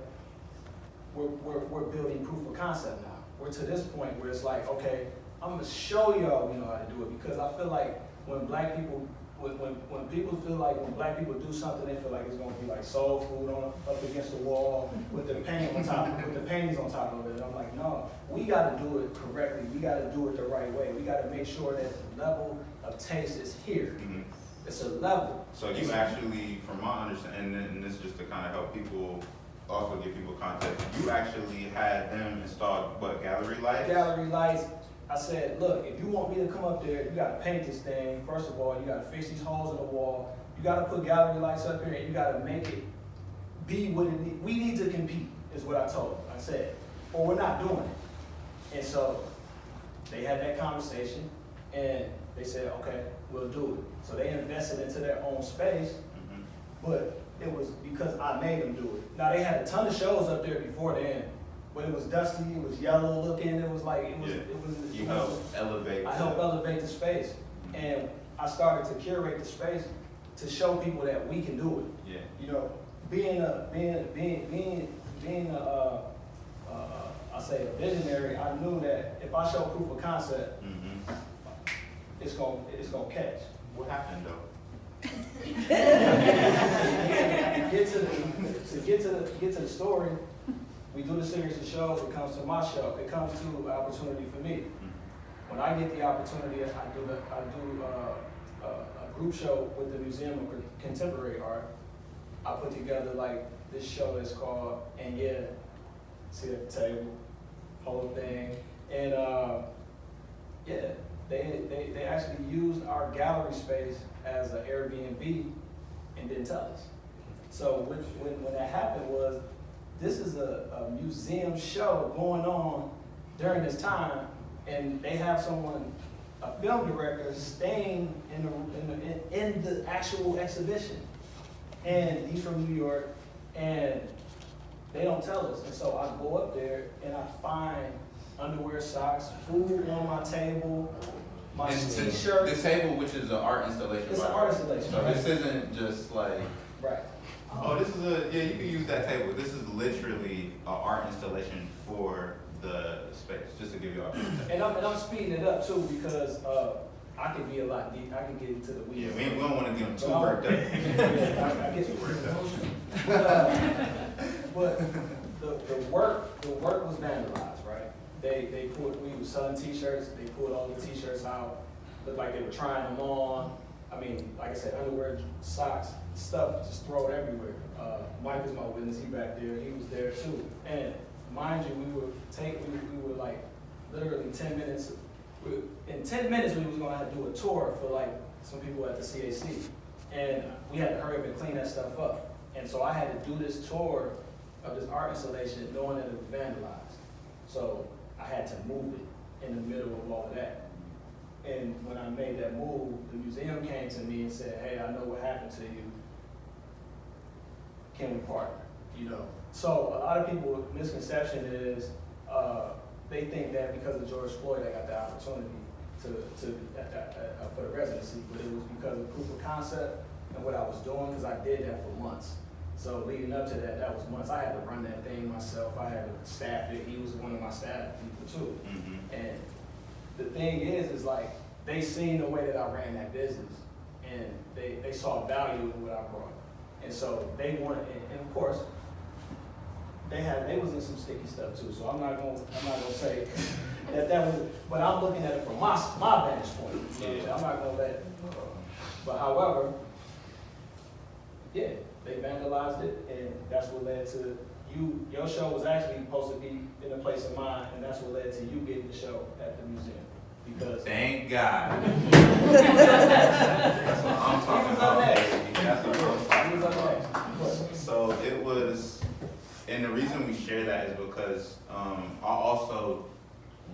D: We're building proof of concept now. We're to this point where it's like, okay, I'm gonna show y'all we know how to do it, because I feel like when black people, when people feel like when black people do something, they feel like it's gonna be like soul food up against the wall with the paint on top, with the paintings on top of it. And I'm like, no, we gotta do it correctly. We gotta do it the right way. We gotta make sure that the level of taste is here.
C: Mm-hmm.
D: It's a level.
C: So you actually, from my understanding, and this is just to kind of help people, also give people context, you actually had them install what, gallery lights?
D: Gallery lights. I said, look, if you want me to come up there, you gotta paint this thing. First of all, you gotta fix these holes in the wall. You gotta put gallery lights up here, and you gotta make it be what it needs. We need to compete, is what I told them. I said, or we're not doing it. And so they had that conversation, and they said, okay, we'll do it. So they invested into their own space, but it was because I made them do it. Now they had a ton of shows up there before then, but it was dusty, it was yellow looking, it was like,
C: You helped elevate.
D: I helped elevate the space, and I started to curate the space to show people that we can do it.
C: Yeah.
D: You know, being a a visionary, I knew that if I show proof of concept, it's gonna catch.
C: What happened though?
D: Get to the story, we do the series of shows, it comes to my show, it comes to an opportunity for me. When I get the opportunity, I do a group show with the Museum of Contemporary Art. I put together like this show is called, and yeah, see at the table, whole thing. And yeah, they actually used our gallery space as an Airbnb and didn't tell us. So when that happened was, this is a museum show going on during this time, and they have someone, a film director, staying in the actual exhibition. And he's from New York, and they don't tell us. And so I go up there and I find underwear, socks, food on my table, my t-shirt.
C: The table, which is an art installation.
D: It's an art installation.
C: So this isn't just like.
D: Right.
C: Oh, this is you can use that table. This is literally an art installation for the space, just to give you a
D: And I'm speeding it up too, because I could be a lot deep. I can get into the weeds.
C: Yeah, we don't want to get them too worked up.
D: Yeah, I get too worked up. But the work was vandalized, right? We were selling t-shirts, they pulled all the t-shirts out, looked like they were trying them on, I mean, like I said, underwear, socks, stuff, just throw it everywhere. Mike is my witness, he back there, he was there too. And mind you, we were like literally 10 minutes, in 10 minutes we was gonna have to do a tour for like some people at the CAC. And we had to hurry up and clean that stuff up. And so I had to do this tour of this art installation knowing that it was vandalized. So I had to move it in the middle of all of that. And when I made that move, the museum came to me and said, hey, I know what happened to you. Can we partner? You know. So a lot of people, misconception is they think that because of George Floyd, I got the opportunity for the residency, but it was because of proof of concept and what I was doing, because I did that for months. So leading up to that, that was months. I had to run that thing myself. I had to staff it. He was one of my staff people too. Mm-hmm. And the thing is like, they seen the way that I ran that business, and they saw value in what I brought. And so they wanted, and of course, they was in some sticky stuff too. So I'm not gonna say that was, but I'm looking at it from my vantage point. You know, I'm not gonna let. But however, yeah, they vandalized it, and that's what led to you. Your show was actually supposed to be in a place of mine, and that's what led to you getting the show at the museum. Because
C: thank God. That's what I'm talking about. That's what I'm talking about. So it was, and the reason we share that is because I also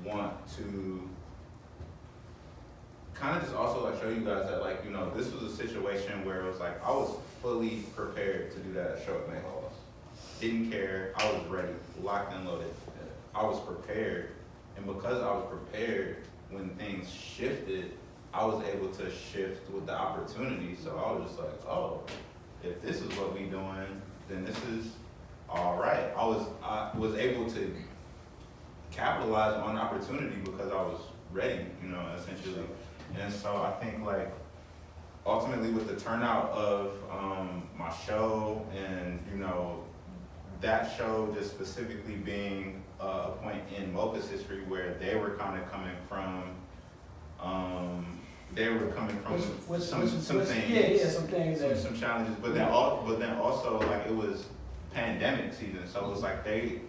C: want to kind of just also like show you guys that, like, you know, this was a situation where it was like I was fully prepared to do that show at May Halls. Didn't care. I was ready, locked and loaded. I was prepared, and because I was prepared, when things shifted, I was able to shift with the opportunity. So I was just like, oh, if this is what we doing, then this is all right. I was able to capitalize on the opportunity because I was ready, you know, essentially. And so I think, like, ultimately with the turnout of my show, and, you know, that show just specifically being a point in Mocha's history where they were kind of coming from some things, some challenges, but then also like it was pandemic season, so it was like they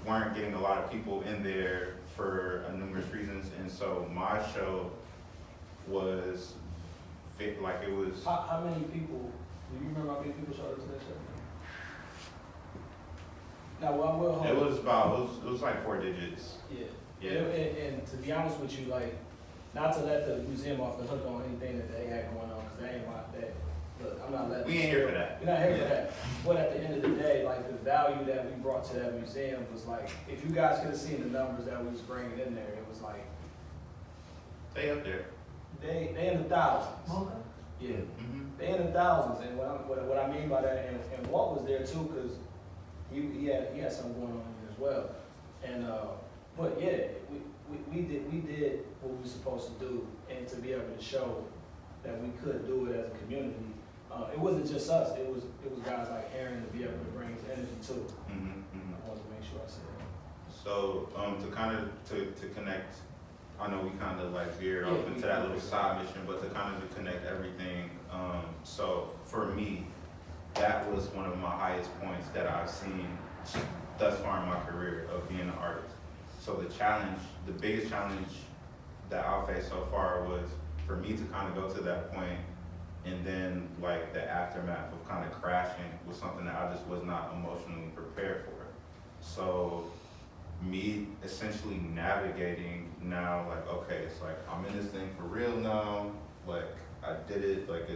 C: weren't getting a lot of people in there for numerous reasons, and so my show was like it was.
D: How many people? Do you remember how many people showed up to that show? Now, well,
C: it was like 4 digits.
D: Yeah. And to be honest with you, like, not to let the museum off the hook on anything that they had going on, because they ain't like that. Look, I'm not letting.
C: We ain't here for that.
D: We're not here for that. But at the end of the day, like, the value that we brought to that museum was like, if you guys could have seen the numbers that we was bringing in there, it was like.
C: They up there.
D: They in the thousands. Okay. Yeah. Mm-hmm. They in the thousands, and what I mean by that, and Walt was there too, because he had something going on here as well, and but yeah, we did what we were supposed to do, and to be able to show that we could do it as a community. It wasn't just us; it was guys like Aaron to be able to bring his energy too. Mm-hmm. I wanted to make sure I said that.
C: So to connect, I know we kind of like veered off into that little side mission, but to kind of connect everything. So for me, that was one of my highest points that I've seen thus far in my career of being an artist. So the biggest challenge that I've faced so far was for me to kind of go to that point, and then like the aftermath of kind of crashing was something that I just was not emotionally prepared for. So me essentially navigating now, like, okay, it's like I'm in this thing for real now, like I did it, like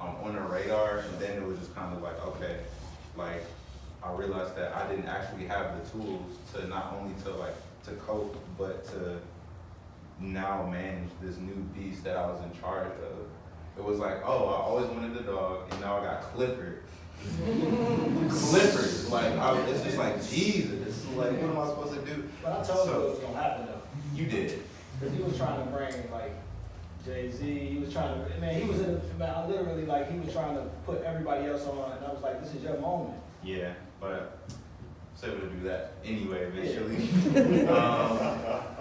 C: I'm on the radar, and then it was just kind of like, okay, like I realized that I didn't actually have the tools to not only to cope, but to now manage this new beast that I was in charge of. It was like, oh, I always wanted a dog, and now I got Clifford. Clifford, like, it's just like, Jesus, like, what am I supposed to do?
D: But I told you it was gonna happen though.
C: You did.
D: Because he was trying to bring like Jay-Z, he was trying to, man, he was in I literally, like, he was trying to put everybody else on, and I was like, this is your moment.
C: Yeah, but I was able to do that anyway, eventually.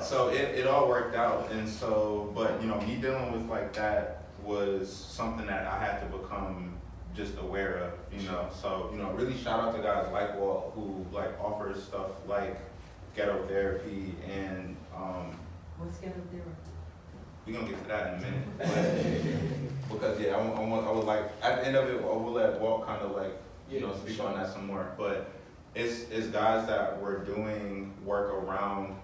C: So it all worked out, and so, but, you know, me dealing with like that, was something that I had to become just aware of, you know. So, you know, really shout out to guys like Walt who like offers stuff like ghetto therapy and
B: What's ghetto therapy?
C: we're gonna get to that in a minute. Because yeah, I would like at the end of it I will let Walt kind of like, you know, speak on that some more. But it's guys that were doing work around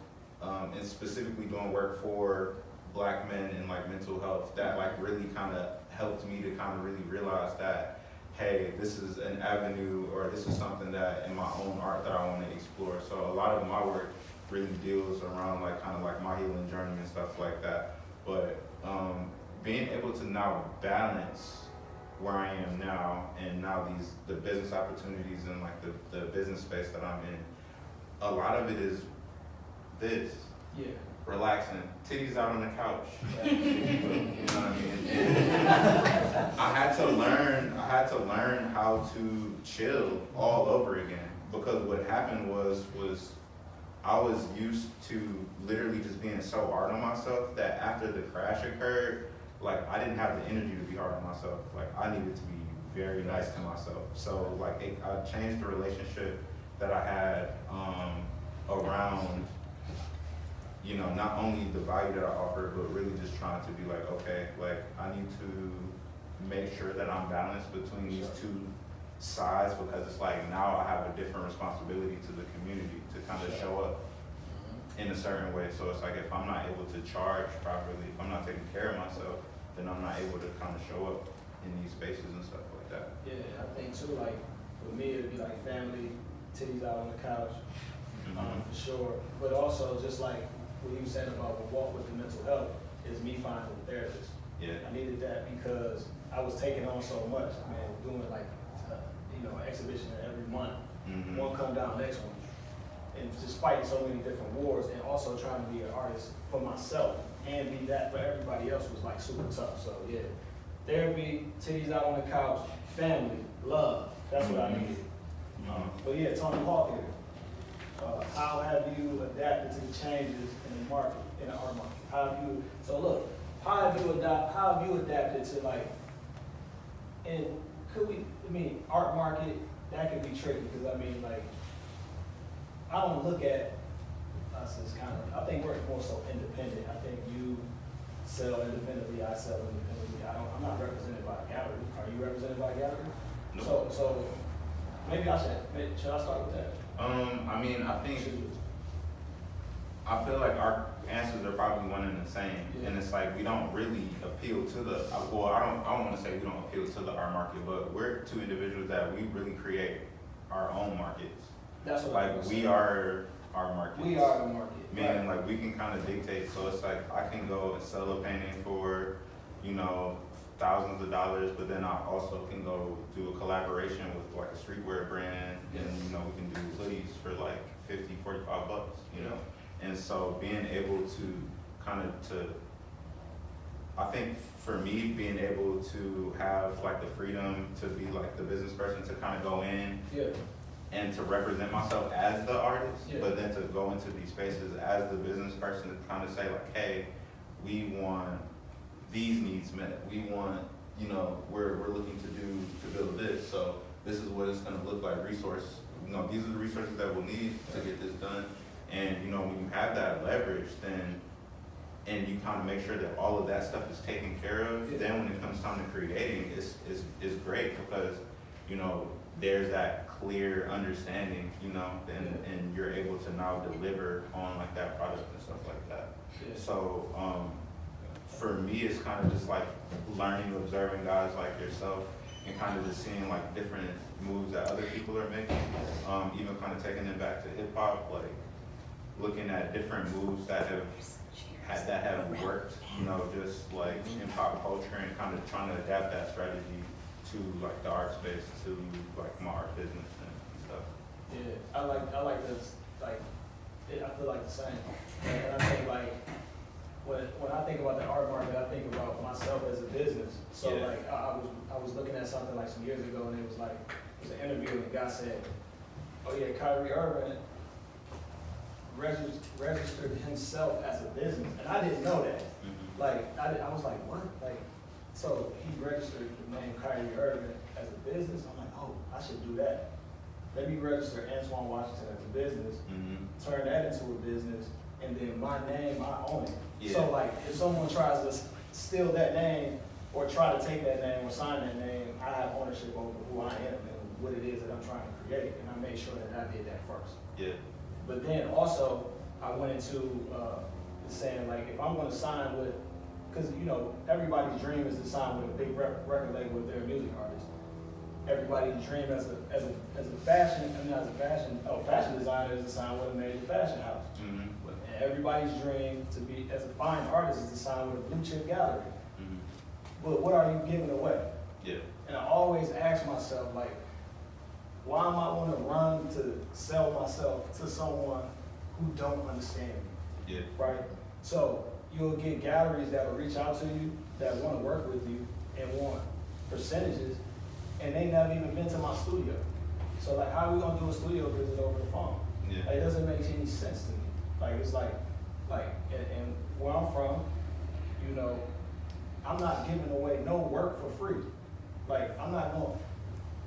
C: and specifically doing work for Black men in like mental health that like really kind of helped me to kind of really realize that, hey, this is an avenue or this is something that in my own art that I want to explore. So a lot of my work really deals around like kind of like my healing journey and stuff like that. But being able to now balance where I am now and now the business opportunities and like the business space that I'm in, a lot of it is this.
D: Yeah.
C: Relaxing, titties out on the couch. You know what I mean? And I had to learn how to chill all over again, because what happened was I was used to literally just being so hard on myself that after the crash occurred, like I didn't have the energy to be hard on myself. Like I needed to be very nice to myself. So like I changed the relationship that I had around, you know, not only the value that I offer, but really just trying to be like, okay, like I need to make sure that I'm balanced between these two sides, because it's like now I have a different responsibility to the community to kind of show up in a certain way. So it's like if I'm not able to charge properly, if I'm not taking care of myself, then I'm not able to kind of show up in these spaces and stuff like that.
D: Yeah, I think too, like for me it'd be like family, titties out on the couch, for sure. But also just like what you said about the walk with the mental health is me finding a therapist.
C: Yeah.
D: I needed that because I was taking on so much, man, doing like, exhibition every month. One come down, next one. And just fighting so many different wars and also trying to be an artist for myself and be that for everybody else was like super tough. So yeah, therapy, titties out on the couch, family, love, that's what I needed. But yeah, Tony Hawk here. How have you adapted to the changes in the market, in the art market? How have you adapted to like, and art market, that could be tricky because I don't look at us as kind of, I think we're more so independent. I think you sell independently, I sell independently. I'm not represented by a gallery. Are you represented by a gallery? No. So maybe should I start with that?
C: I feel like our answers are probably one and the same, and it's like we don't really appeal to the. Well, I don't want to say we don't appeal to the art market, but we're two individuals that we really create our own markets.
D: That's what
C: like we are our market.
D: We are the market.
C: Meaning like we can kind of dictate. So it's like I can go and sell a painting for, thousands of dollars, but then I also can go do a collaboration with like a streetwear brand, and we can do hoodies for like $50, $45, And so being able to I think for me, being able to have like the freedom to be like the business person to kind of go in and to represent myself as the artist, but then to go into these spaces as the business person to kind of say like, hey, we want these needs met. We want, we're looking to build this. So this is what it's going to look like. These are the resources that we'll need to get this done. And when you have that leverage, then and you kind of make sure that all of that stuff is taken care of, then when it comes time to creating, it's great because there's that clear understanding, and you're able to now deliver on like that product and stuff like that. So for me, it's kind of just like learning, observing guys like yourself, and kind of just seeing like different moves that other people are making, even kind of taking it back to hip hop, like looking at different moves that have worked, just like in pop culture, and kind of trying to adapt that strategy to like the art space, to like my art business and stuff.
D: Yeah, I like this. Like, I feel like the same. And I think like when I think about the art market, I think about myself as a business. So like I was looking at something like some years ago, and it was an interview, and the guy said, "Oh yeah, Kyrie Irving registered himself as a business," and I didn't know that. Like I was like, what? Like So he registered the name Kyrie Irving as a business. I'm like, oh, I should do that. Let me register Antwoine Washington as a business, turn that into a business, and then my name, I own it.
C: Yeah.
D: So like, if someone tries to steal that name or try to take that name or sign that name, I have ownership over who I am and what it is that I'm trying to create, and I made sure that I did that first.
C: Yeah.
D: But then also, I went into saying like, if I'm gonna sign with, because you know, everybody's dream is to sign with a big record label with their music artist. Everybody's dream as a fashion designer is to sign with a major fashion house.
C: Mm-hmm.
D: And everybody's dream to be, as a fine artist, is to sign with a blue chip gallery.
C: Mm-hmm.
D: But what are you giving away?
C: Yeah.
D: And I always ask myself, like, why am I want to run to sell myself to someone who don't understand me?
C: Yeah.
D: Right? So you'll get galleries that will reach out to you, that want to work with you and want percentages, and they never even been to my studio. So like, how are we gonna do a studio visit over the phone?
C: Yeah.
D: Like, it doesn't make any sense to me. Like, it's like, and where I'm from, you know, I'm not giving away no work for free. Like, I'm not going,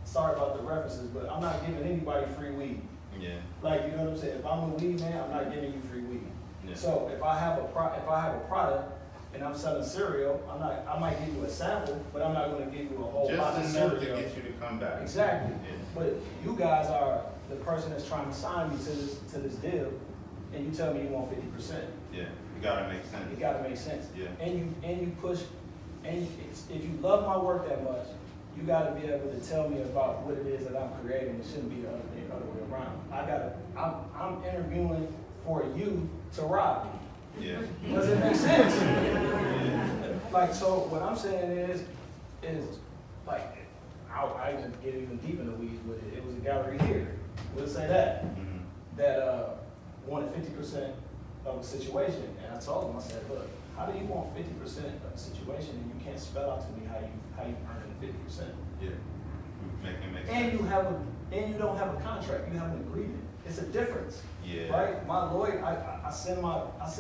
D: sorry about the references, but I'm not giving anybody free weed.
C: Yeah.
D: Like, you know what I'm saying? If I'm a weed man, I'm not giving you free weed.
C: Yeah.
D: So if I have a product and I'm selling cereal, I might give you a sample, but I'm not going to give you a whole lot of
C: Just enough to
D: cereal.
C: get you to come back.
D: Exactly.
C: Yeah.
D: But you guys are the person that's trying to sign me to this deal, and you tell me you want 50%.
C: Yeah. You gotta make sense.
D: It gotta make sense.
C: Yeah.
D: And you push, and if you love my work that much, you gotta be able to tell me about what it is that I'm creating. It shouldn't be the other way around. I'm interviewing for you to rob me.
C: Yeah.
D: Does it make sense?
C: Yeah.
D: Like, so what I'm saying is like, I just get even deep in the weeds with it. It was a gallery here, we'll say that,
C: Mm-hmm.
D: that wanted 50% of a situation. And I told them, I said, look, how do you want 50% of a situation and you can't spell out to me how you earn 50%?
C: Yeah. Make it make
D: And
C: sense.
D: you don't have a contract, you have an agreement. It's a difference.
C: Yeah.
D: Right? My lawyer, I send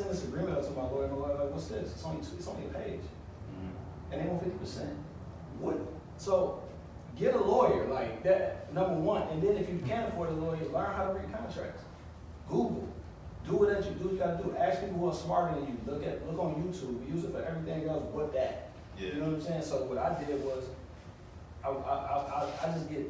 D: this agreement out to my lawyer. My lawyer like, what's this? It's only a page.
C: Mm-hmm.
D: And they want 50%. What? So get a lawyer like that, number one. And then if you can't afford a lawyer, learn how to read contracts. Google. Do what you do. You gotta do. Ask people who are smarter than you. Look on YouTube. Use it for everything else but that.
C: Yeah.
D: You know what I'm saying? So what I did was, I just get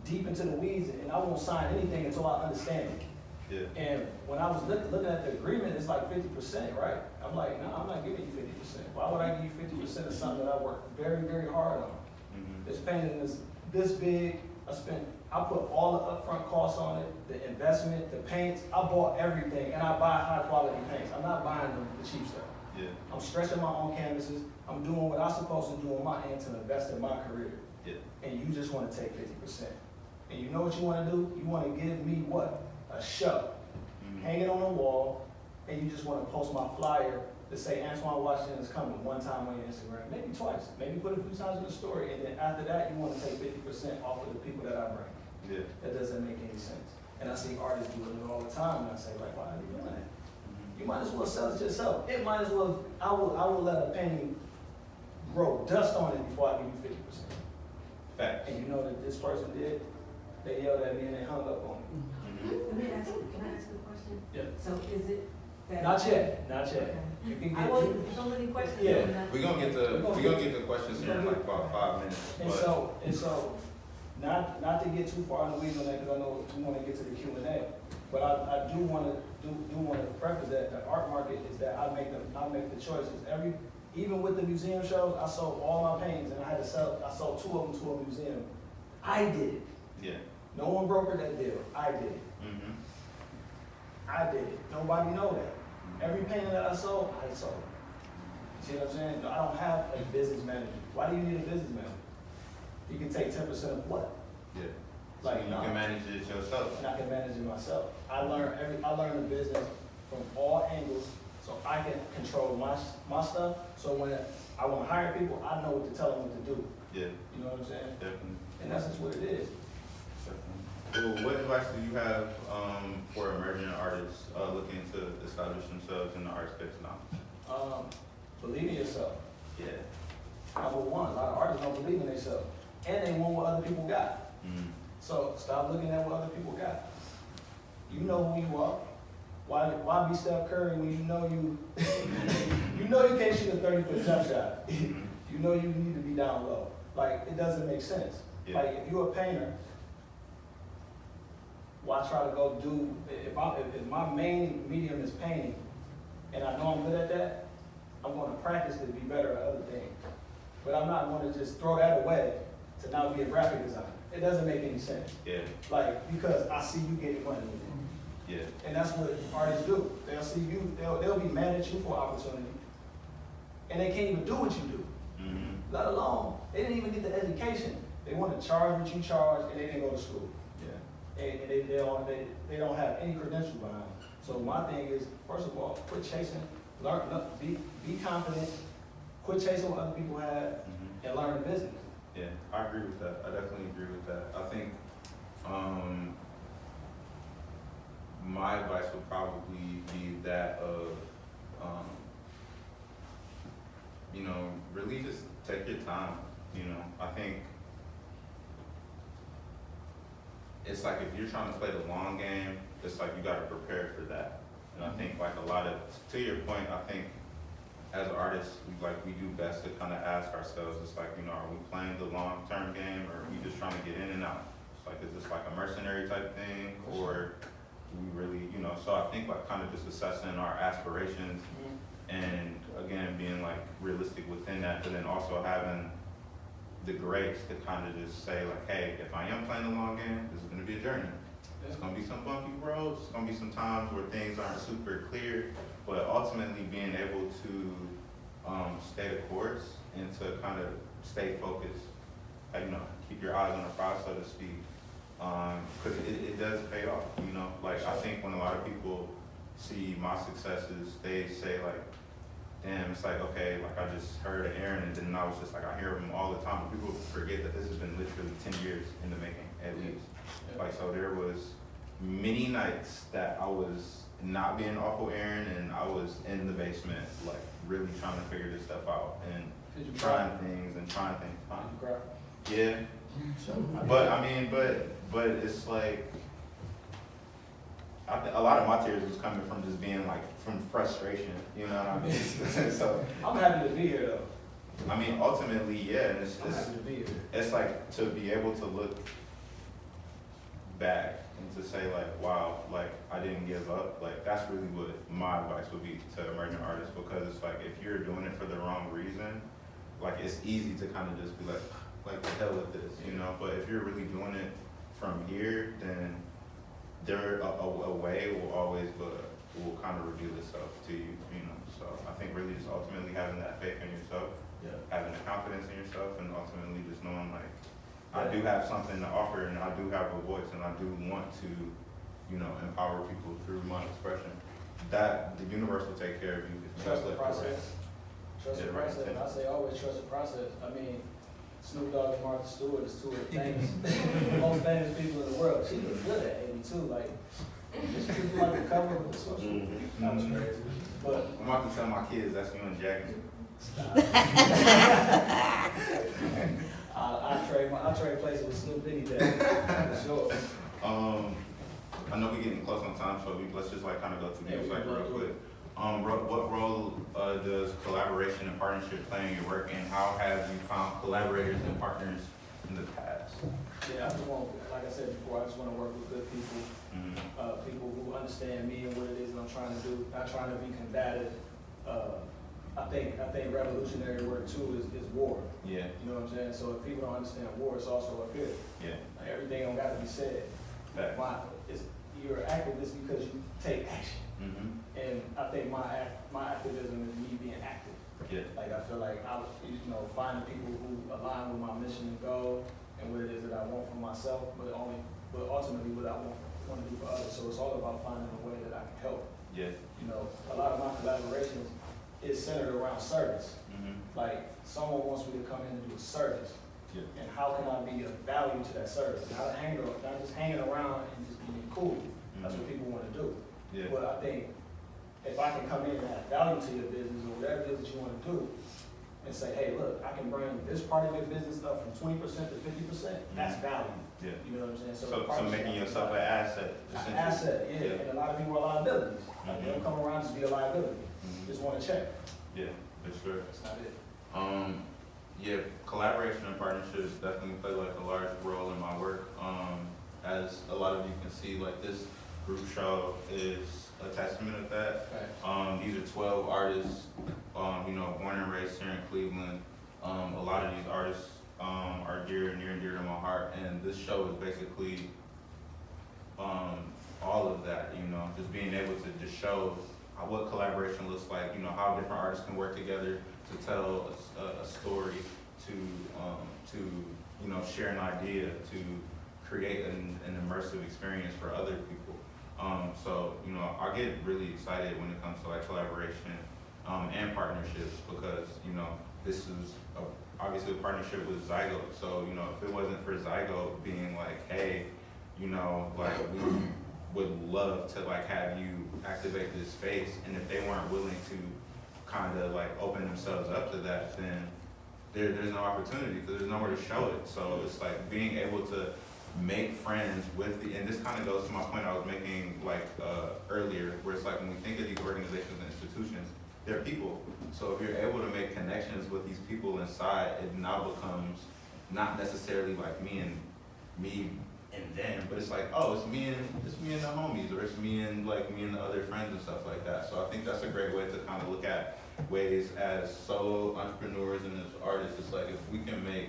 D: deep into the weeds and I won't sign anything until I understand it.
C: Yeah.
D: And when I was looking at the agreement, it's like 50%, right? I'm like, no, I'm not giving you 50%. Why would I give you 50% of something that I worked very, very hard on?
C: Mm-hmm.
D: This painting is this big. I put all the upfront costs on it, the investment, the paints. I bought everything, and I buy high quality paints. I'm not buying the cheap stuff.
C: Yeah.
D: I'm stretching my own canvases. I'm doing what I'm supposed to do on my end to invest in my career.
C: Yeah.
D: And you just want to take 50%. And you know what you want to do? You want to give me what? A show.
C: Mm-hmm.
D: Hang it on the wall, and you just want to post my flyer to say Antwoine Washington is coming one time on your Instagram, maybe twice, maybe put a few times in the story, and then after that, you want to take 50% off of the people that I bring.
C: Yeah.
D: That doesn't make any sense. And I see artists doing it all the time, and I say, like, why are you doing that?
C: Mm-hmm.
D: You might as well sell it yourself. It might as well, I will let a painting grow dust on it before I give you 50%.
C: Facts.
D: And you know that this person did, they yelled at me and they hung up on me.
C: Mm-hmm.
E: Can I ask a question?
D: Yeah.
E: So is it that?
D: Not yet, not yet.
E: Okay.
D: You can
E: I
D: get,
E: want so many questions.
D: Yeah.
E: on that.
C: We're gonna get the questions here in like about 5 minutes.
D: and so, not to get too far in the weeds on that, because I know we want to get to the Q&A, but I do want to preface that the art market is that I make the choices. Even with the museum shows, I sold all my paintings, and I sold 2 of them to a museum. I did it.
C: Yeah.
D: No one brokered that deal. I did it.
C: Mm-hmm.
D: I did it. Nobody know that. Every painting that I sold. See what I'm saying? I don't have a business manager. Why do you need a business manager? You can take 10% of what?
C: Yeah.
D: Like,
C: So you
D: no.
C: can manage it yourself.
D: And I can manage it myself. I learned the business from all angles, so I can control my stuff. So when I want to hire people, I know what to tell them what to do.
C: Yeah.
D: You know what I'm saying?
C: Definitely.
D: And that's just what it is.
C: Well, what advice do you have for emerging artists looking to establish themselves in the art space now?
D: Believe in yourself.
C: Yeah.
D: Number one, a lot of artists don't believe in themselves, and they want what other people got. So stop looking at what other people got. You know who you are. Why be Steph Curry when you know you you know you can't shoot a 30-foot jump shot. You know you need to be down low. Like, it doesn't make sense.
C: Yeah.
D: Like, if you're a painter, why try to go do, if my main medium is painting, and I know I'm good at that, I'm going to practice to be better at other things. But I'm not going to just throw that away to now be a graphic designer. It doesn't make any sense.
C: Yeah.
D: Like, because I see you getting money with it.
C: Yeah.
D: And that's what artists do. They'll see you, they'll be mad at you for opportunity. And they can't even do what you do. Let alone, they didn't even get the education. They want to charge what you charge, and they didn't go to school.
C: Yeah.
D: And they don't have any credentials behind them. So my thing is, first of all, quit chasing, learn, be confident, quit chasing what other people have, and learn the business.
C: Yeah, I agree with that. I definitely agree with that. I think my advice would probably be that of, you know, really just take your time. You know, I think it's like if you're trying to play the long game, it's like you got to prepare for that. And I think like a lot of, to your point, I think as artists, we do best to kind of ask ourselves, it's like, you know, are we playing the long-term game, or are we just trying to get in and out? It's like, is this like a mercenary type thing, or do we really, you know, so I think like kind of just assessing our aspirations and again, being like realistic within that, but then also having the grace to kind of just say like, hey, if I am playing the long game, this is going to be a journey. There's going to be some bumpy roads. There's going to be some times where things aren't super clear, but ultimately being able to stay the course and to kind of stay focused, you know, keep your eyes on the prize, so to speak, because it does pay off. You know, like I think when a lot of people see my successes, they say like, damn, it's like, okay, like I just heard of Aaron, and then I was just like, I hear him all the time, but people forget that this has been literally 10 years in the making, at least. Like, so there was many nights that I was not being awful Aaron, and I was in the basement, like, really trying to figure this stuff out, and trying things. Huh? Yeah. But, I mean, but it's like, a lot of my tears was coming from just being like, from frustration, you know what I mean? So
D: I'm happy to be here though.
C: I mean, ultimately, yeah, and
D: I'm happy to be here.
C: it's like to be able to look back and to say like, wow, like I didn't give up. Like that's really what my advice would be to emerging artists, because it's like if you're doing it for the wrong reason, like it's easy to kind of just be like the hell with this, you know. But if you're really doing it from here, then there a way will always will kind of reveal itself to you, you know. So I think really just ultimately having that faith in yourself, having the confidence in yourself, and ultimately just knowing like I do have something to offer, and I do have a voice, and I do want to, you know, empower people through my expression. That the universe will take care of you if you
D: Trust the
C: let
D: process. Trust the process. I say always trust the process. I mean, Snoop Dogg and Martha Stewart is two of the famous, most famous people in the world. She was good at 82. Like, she was like a cover with the social. That was crazy. But
C: I'm about to tell my kids that's you and Jackie.
D: I trade places with Snoop any day, for sure.
C: I know we're getting close on time, so let's just like kind of go through these like real quick. What role does collaboration and partnership play in your work, and how have you found collaborators and partners in the past?
D: Yeah, I just want, like I said before, I just want to work with good people, people who understand me and what it is that I'm trying to do, not trying to be combative. I think revolutionary work too is war.
C: Yeah.
D: You know what I'm saying? So if people don't understand war, it's also a fear.
C: Yeah.
D: Like everything don't got to be said. You're an activist because you take action. And I think my activism is me being active.
C: Yeah.
D: Like I feel like I, finding people who align with my mission and goal and what it is that I want for myself, but ultimately what I want to do for others. So it's all about finding a way that I can help.
C: Yeah.
D: You know, a lot of my collaborations is centered around service. Like someone wants me to come in and do a service.
C: Yeah. And
D: how can I be of value to that service? Not just hanging around and just being cool. That's what people want to do.
C: Yeah.
D: But I think if I can come in and add value to your business or whatever it is that you want to do, and say, hey, look, I can bring this part of your business up from 20% to 50%, that's value.
C: Yeah.
D: You know what I'm saying?
C: So
D: partnership
C: making
D: is
C: yourself an asset.
D: an
C: essentially.
D: asset, yeah. And a lot of people are liabilities. Like, they don't come around just be a liability.
C: Mhm.
D: Just want to check.
C: Yeah, for sure.
D: That's not it.
C: Yeah, collaboration and partnerships definitely play like a large role in my work. As a lot of you can see, like this group show is a testament of that.
D: Right.
C: These are 12 artists, you know, born and raised here in Cleveland. A lot of these artists are near and dear to my heart, and this show is basically all of that, you know, just being able to just show what collaboration looks like, you know, how different artists can work together to tell a story, to you know, share an idea, to create an immersive experience for other people. So, you know, I get really excited when it comes to like collaboration and partnerships, because, you know, this is obviously a partnership with Zygote. So, you know, if it wasn't for Zygote being like, hey, you know, like we would love to like have you activate this space, and if they weren't willing to kind of like open themselves up to that, then there's no opportunity, because there's nowhere to show it. So it's like being able to make friends with and this kind of goes to my point I was making like earlier, where it's like when we think of these organizations and institutions, they're people. So if you're able to make connections with these people inside, it now becomes not necessarily like me and them, but it's like, oh, it's me and the homies, or it's me and the other friends and stuff like that. So I think that's a great way to kind of look at ways as solo entrepreneurs and as artists. It's like if we can make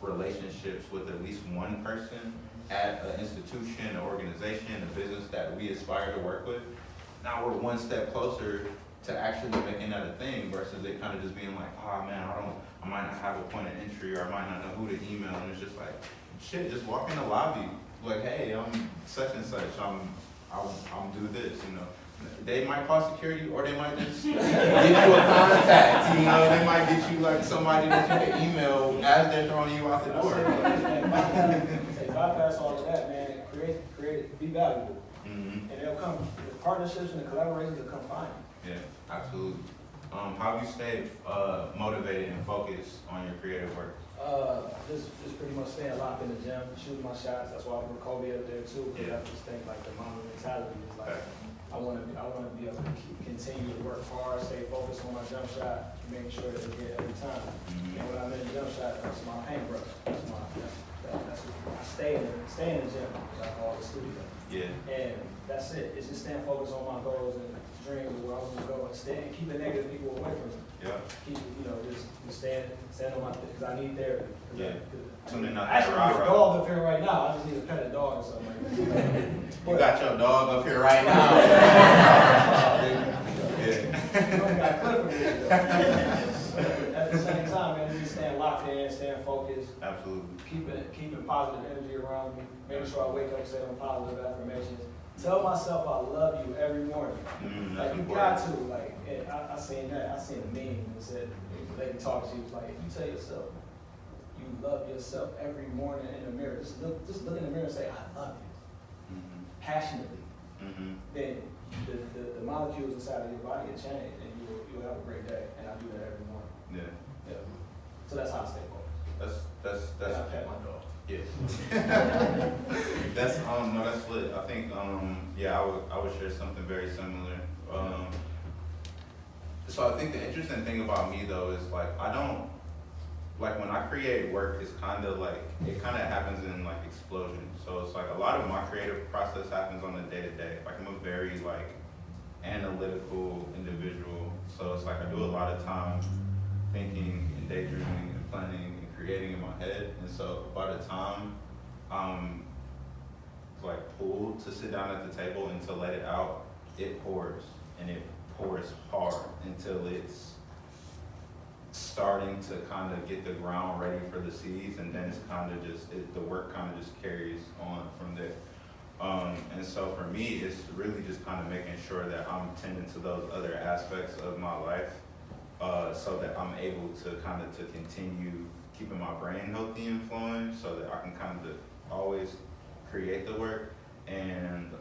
C: relationships with at least one person at an institution, an organization, a business that we aspire to work with, now we're one step closer to actually making that a thing, versus it kind of just being like, oh man, I might not have a point of entry, or I might not know who to email, and it's just like, shit, just walk in the lobby, like, hey, I'm such and such, I'll do this, you know. They might call security, or they might just get you a contact, you know. They might get you like somebody that you can email as they're throwing you out the door.
D: Bypass all of that, man. Create it, be valuable.
C: Mm-hmm.
D: And it'll come, the partnerships and the collaborations will come find you.
C: Yeah, absolutely. How do you stay motivated and focused on your creative work?
D: Just pretty much staying locked in the gym, shooting my shots. That's why I put Kobe up there too. Because I just think like the Mamba mentality is like, I want to be able to continue to work hard, stay focused on my jump shot, making sure that I get every time.
C: Mm-hmm.
D: And when I'm in the jump shot, that's my paintbrush. That's I stay in the gym, which I call the studio.
C: Yeah.
D: And that's it. It's just staying focused on my goals and dreams of where I want to go, and keep the negative people away from me.
C: Yeah.
D: Keep, just stand on my, because I need therapy.
C: Yeah. Tuning out
D: I
C: that
D: actually have a
C: rah-rah.
D: dog up here right now. I just need to pet a dog or something like that.
C: You got your dog up here right now.
D: You only got Cliff over here, though. At the same time, man, just staying locked in, staying focused,
C: Absolutely.
D: keeping positive energy around me, making sure I wake up saying positive affirmations. Tell myself I love you every morning.
C: That's
D: Like, you got to, like, and I seen that. I seen a meme that said, the lady talking, she was like, if you tell yourself you love yourself every morning in the mirror, just look in the mirror and say, I love you, passionately, then the molecules inside of your body will change, and you'll have a great day. And I do that every morning.
C: Yeah.
D: So that's how I stay focused.
C: That's
D: And I pet my dog.
C: yeah. That's no, that's lit. I think yeah, I would share something very similar. So I think the interesting thing about me though is like I don't like when I create work, it's kind of like it kind of happens in like explosions. So it's like a lot of my creative process happens on the day to day. Like I'm a very like analytical individual. So it's like I do a lot of time thinking and daydreaming and planning and creating in my head. And so by the time I'm like pulled to sit down at the table and to let it out, it pours, and it pours hard until it's starting to kind of get the ground ready for the seeds, and then it's kind of just, the work kind of just carries on from there. And so for me, it's really just kind of making sure that I'm tending to those other aspects of my life, so that I'm able to kind of to continue keeping my brain healthy and flowing, so that I can kind of always create the work. And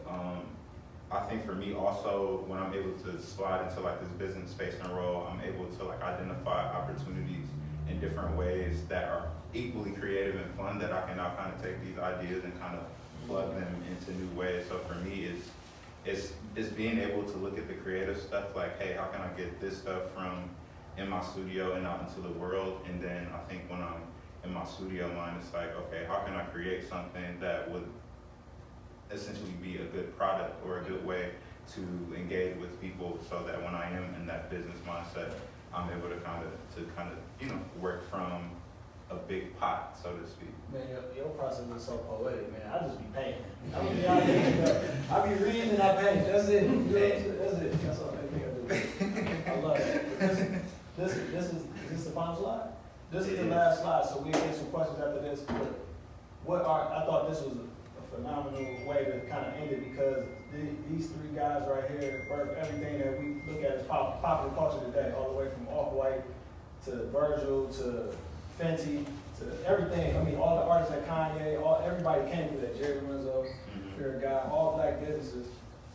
C: I think for me also, when I'm able to slide into like this business space and role, I'm able to like identify opportunities in different ways that are equally creative and fun, that I can now kind of take these ideas and kind of plug them into new ways. So for me, it's being able to look at the creative stuff like, hey, how can I get this stuff from in my studio and out into the world? And then I think when I'm in my studio mind, it's like, okay, how can I create something that would essentially be a good product or a good way to engage with people, so that when I am in that business mindset, I'm able to kind of you know, work from a big pot, so to speak.
D: Man, your process is so poetic, man. I just be painting. I be reading and I paint. That's it. You know, that's it. That's all I do. I love that. This is this the final slide? This is the last slide, so we'll get some questions after this. I thought this was a phenomenal way to kind of end it, because these three guys right here birth everything that we look at as popular culture today, all the way from Off-White to Virgil to Fenty to everything. I mean, all the artists like Kanye, everybody came through that. Jerry Renzo, Fear Guy, all black businesses.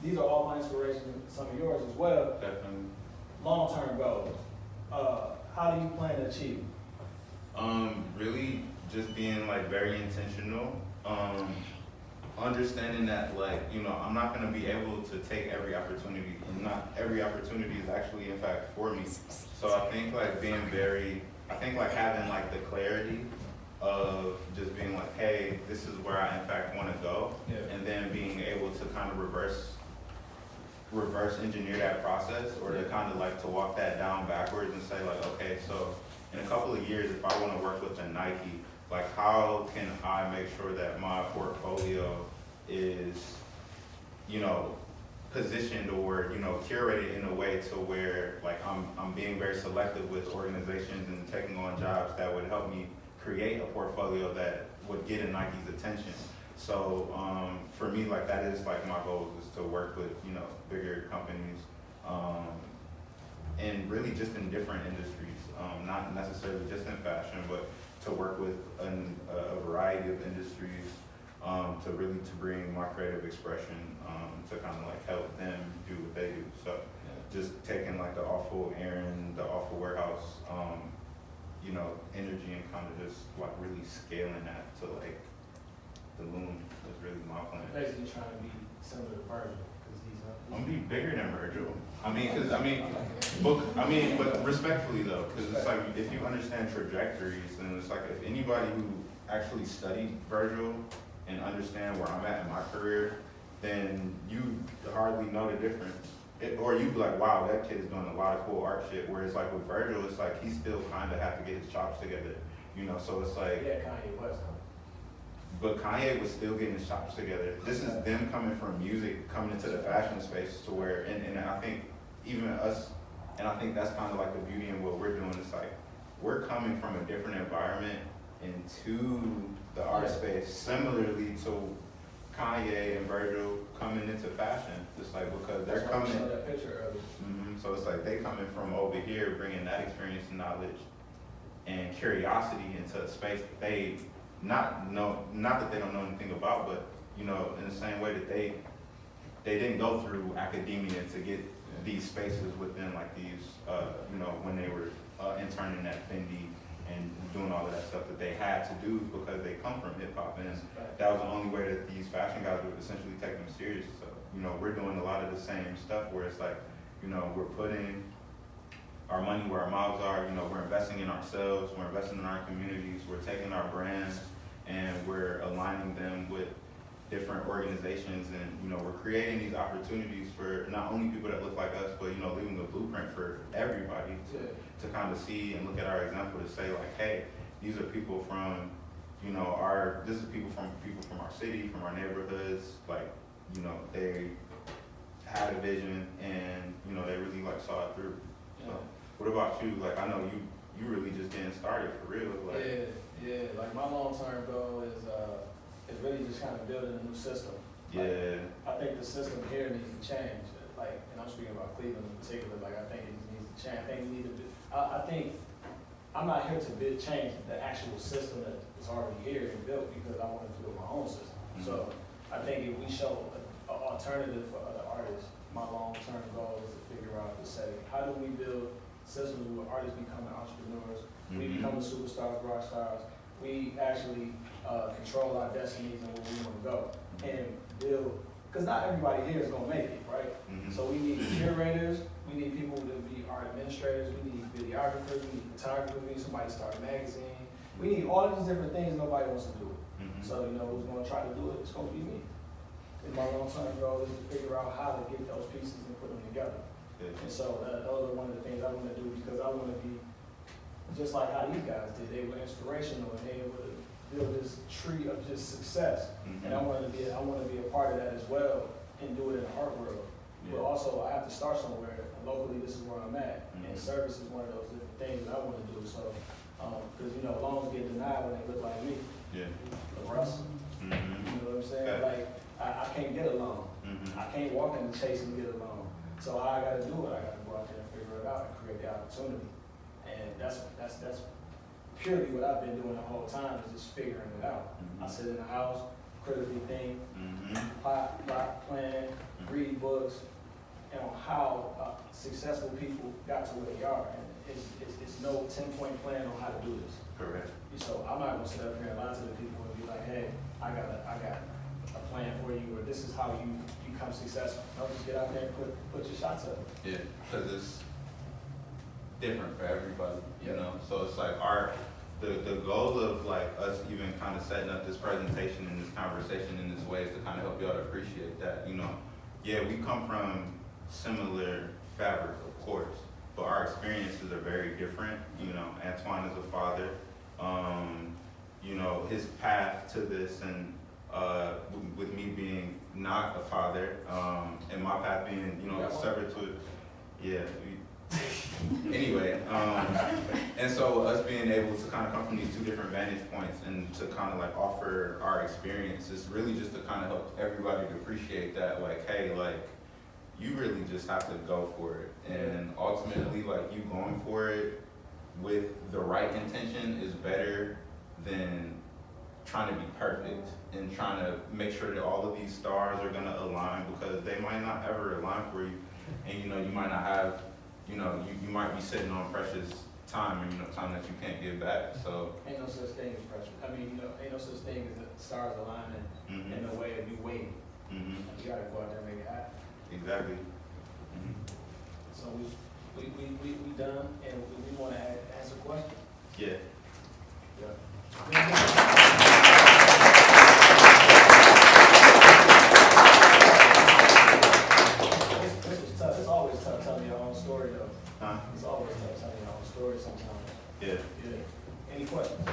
D: These are all my inspirations, and some of yours as well.
C: Definitely.
D: Long-term goals. How do you plan to achieve?
C: Really just being like very intentional. Understanding that, like, you know, I'm not gonna be able to take every opportunity, and not every opportunity is actually in fact for me. So I think like having like the clarity of just being like, hey, this is where I in fact wanna go.
D: Yeah.
C: And then being able to kind of reverse engineer that process, or to kind of like to walk that down backwards and say like, okay, so in a couple of years, if I wanna work with a Nike, like how can I make sure that my portfolio is, you know, positioned or, you know, curated in a way to where like I'm being very selective with organizations and taking on jobs that would help me create a portfolio that would get in Nike's attention. So for me, like that is like my goal, is to work with, you know, bigger companies, and really just in different industries, not necessarily just in fashion, but to work with a variety of industries, to bring my creative expression, to kind of like help them do what they do. So just taking like the awful errand, the awful warehouse, you know, energy, and kind of just like really scaling that to like the moon is really my plan.
D: Basically trying to be similar to Virgil, because he's
C: I'm gonna be bigger than Virgil. But respectfully though, because it's like, if you understand trajectories, then it's like, if anybody who actually studied Virgil and understand where I'm at in my career, then you hardly know the difference. Or you'd be like, wow, that kid is doing a lot of cool art shit. Whereas like with Virgil, it's like he still kind of have to get his chops together, you know. So it's like,
D: yeah, Kanye West.
C: but Kanye was still getting his chops together. This is them coming from music, coming into the fashion space to where, and I think even us, and I think that's kind of like the beauty in what we're doing. It's like, we're coming from a different environment into the art space, similarly to Kanye and Virgil coming into fashion. Just like, because they're coming.
D: Show that picture earlier.
C: So it's like they coming from over here, bringing that experience and knowledge and curiosity into a space that they not that they don't know anything about, but you know, in the same way that they didn't go through academia to get these spaces within like these, you know, when they were interning at Fendi and doing all of that stuff that they had to do because they come from hip hop, and that was the only way that these fashion guys would essentially take them serious. So, you know, we're doing a lot of the same stuff where it's like, you know, we're putting our money where our mouths are. You know, we're investing in ourselves, we're investing in our communities, we're taking our brands and we're aligning them with different organizations, and you know, we're creating these opportunities for not only people that look like us, but you know, leaving a blueprint for everybody to kind of see and look at our example, to say like, hey, these are people from, you know, this is people from our city, from our neighborhoods. Like, you know, they had a vision and you know, they really like saw it through. So what about you? Like, I know you really just getting started for real. Like,
D: yeah. Like my long-term goal is really just kind of building a new system.
C: Yeah.
D: Like, I think the system here needs to change. Like, and I'm speaking about Cleveland in particular. Like, I think it needs to change. I think we need to. I think I'm not here to change the actual system that is already here and built, because I want to build my own system. So I think if we show an alternative for other artist, my long-term goal is to figure out to say, how do we build systems where artists becoming entrepreneurs, we become the superstars, rock stars, we actually control our destinies and where we want to go, and build, because not everybody here is going to make it, right? So we need curators, we need people to be art administrators, we need videographers, we need photographers, we need somebody to start a magazine, we need all of these different things, nobody wants to do it. So, you know, who's going to try to do it? It's going to be me. And my long-term goal is to figure out how to get those pieces and put them together. And so those are one of the things I want to do, because I want to be just like how these guys did. They were inspirational and they were able to build this tree of just success. And I want to be a part of that as well and do it in the art world. But also I have to start somewhere. And locally, this is where I'm at. And service is one of those different things that I want to do. So, because you know, loans get denied when they look like me. Russ. You know what I'm saying? Like I can't get a loan. I can't walk in the chase and get a loan. So I got to do it. I got to go out there and figure it out and create the opportunity. And that's purely what I've been doing the whole time, is just figuring it out. I sit in the house, critically think, plot, plan, read books, and on how successful people got to where they are. And it's no 10-point plan on how to do this.
C: Correct.
D: So I'm not gonna sit up here and lie to the people and be like, hey, I got a plan for you, or this is how you become successful. No, just get out there and put your shots up.
C: Yeah, because it's different for everybody, you know? So it's like the goal of like us even kind of setting up this presentation and this conversation in this way is to kind of help y'all to appreciate that, you know? Yeah, we come from similar fabric, of course, but our experiences are very different. You know, Antwoine is a father. You know, his path to this, and with me being not a father, and my path being, you know, separate to it. Yeah. Anyway, and so us being able to kind of come from these two different vantage points and to kind of like offer our experience is really just to kind of help everybody to appreciate that, like, hey, like, you really just have to go for it. And ultimately, like, you going for it with the right intention is better than trying to be perfect and trying to make sure that all of these stars are gonna align, because they might not ever align for you. And you know, you might not have, you know, you might be sitting on precious time, and you know, time that you can't give back. So
D: ain't no such thing as pressure. I mean, you know, ain't no such thing as the stars aligning in the way of you waiting. You gotta go out there and make it happen.
C: Exactly.
D: So we done, and we want to answer questions.
C: Yeah.
D: This was tough. It's always tough telling your own story, though.
C: Huh?
D: It's always tough telling your own story sometimes.
C: Yeah.
D: Any questions?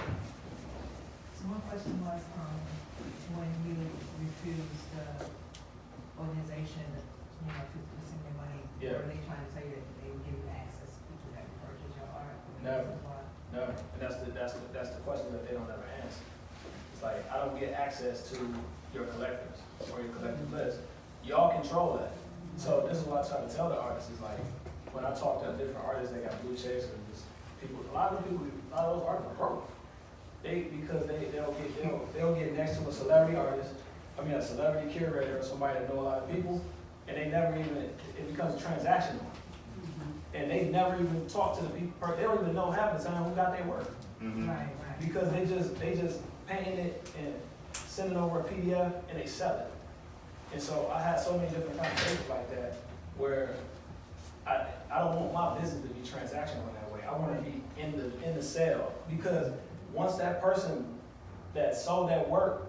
E: So my question was, when you refused the organization, you know, 50% of their money, were they trying to say that they would give you access to people that purchase your art?
D: Never. And that's the question that they don't ever answer. It's like, I don't get access to your collectors or your collective list. Y'all control that. So this is what I try to tell the artists, is like, when I talk to different artists that got blue checks or just people, a lot of those artists are broke. Because they'll get next to a celebrity artist, a celebrity curator or somebody that know a lot of people, and they never even, it becomes transactional. And they never even talk to the people, they don't even know half the time who got their work.
E: Right.
D: Because they just paint it and send it over a PDF and they sell it. And so I had so many different conversations like that where I don't want my business to be transactional in that way. I want to be in the sale, because once that person that sold that work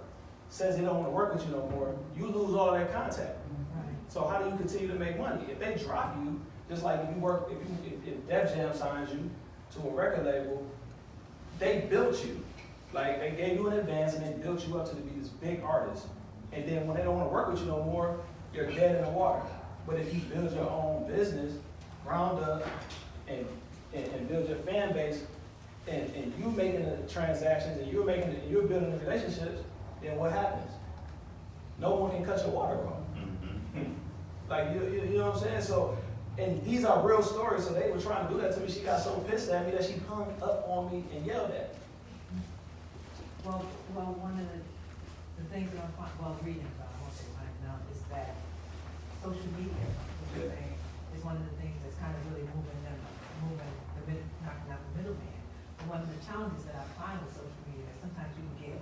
D: says they don't want to work with you no more, you lose all of that contact.
E: Right.
D: So how do you continue to make money? If they drop you, just like if Def Jam signs you to a record label, they built you. Like, they gave you an advance and they built you up to be this big artist. And then when they don't want to work with you no more, you're dead in the water. But if you build your own business, ground up, and build your fan base, and you making the transactions, and you're building the relationships, then what happens? No one can cut your water off. Like, you know what I'm saying? So, and these are real stories, so they were trying to do that to me. She got so pissed at me that she hung up on me and yelled at me.
E: Well, one of the things that I'm reading about, I won't say finding out, is that social media, what you're saying, is one of the things that's kind of really knocking out the middleman. And one of the challenges that I find with social media is sometimes you can get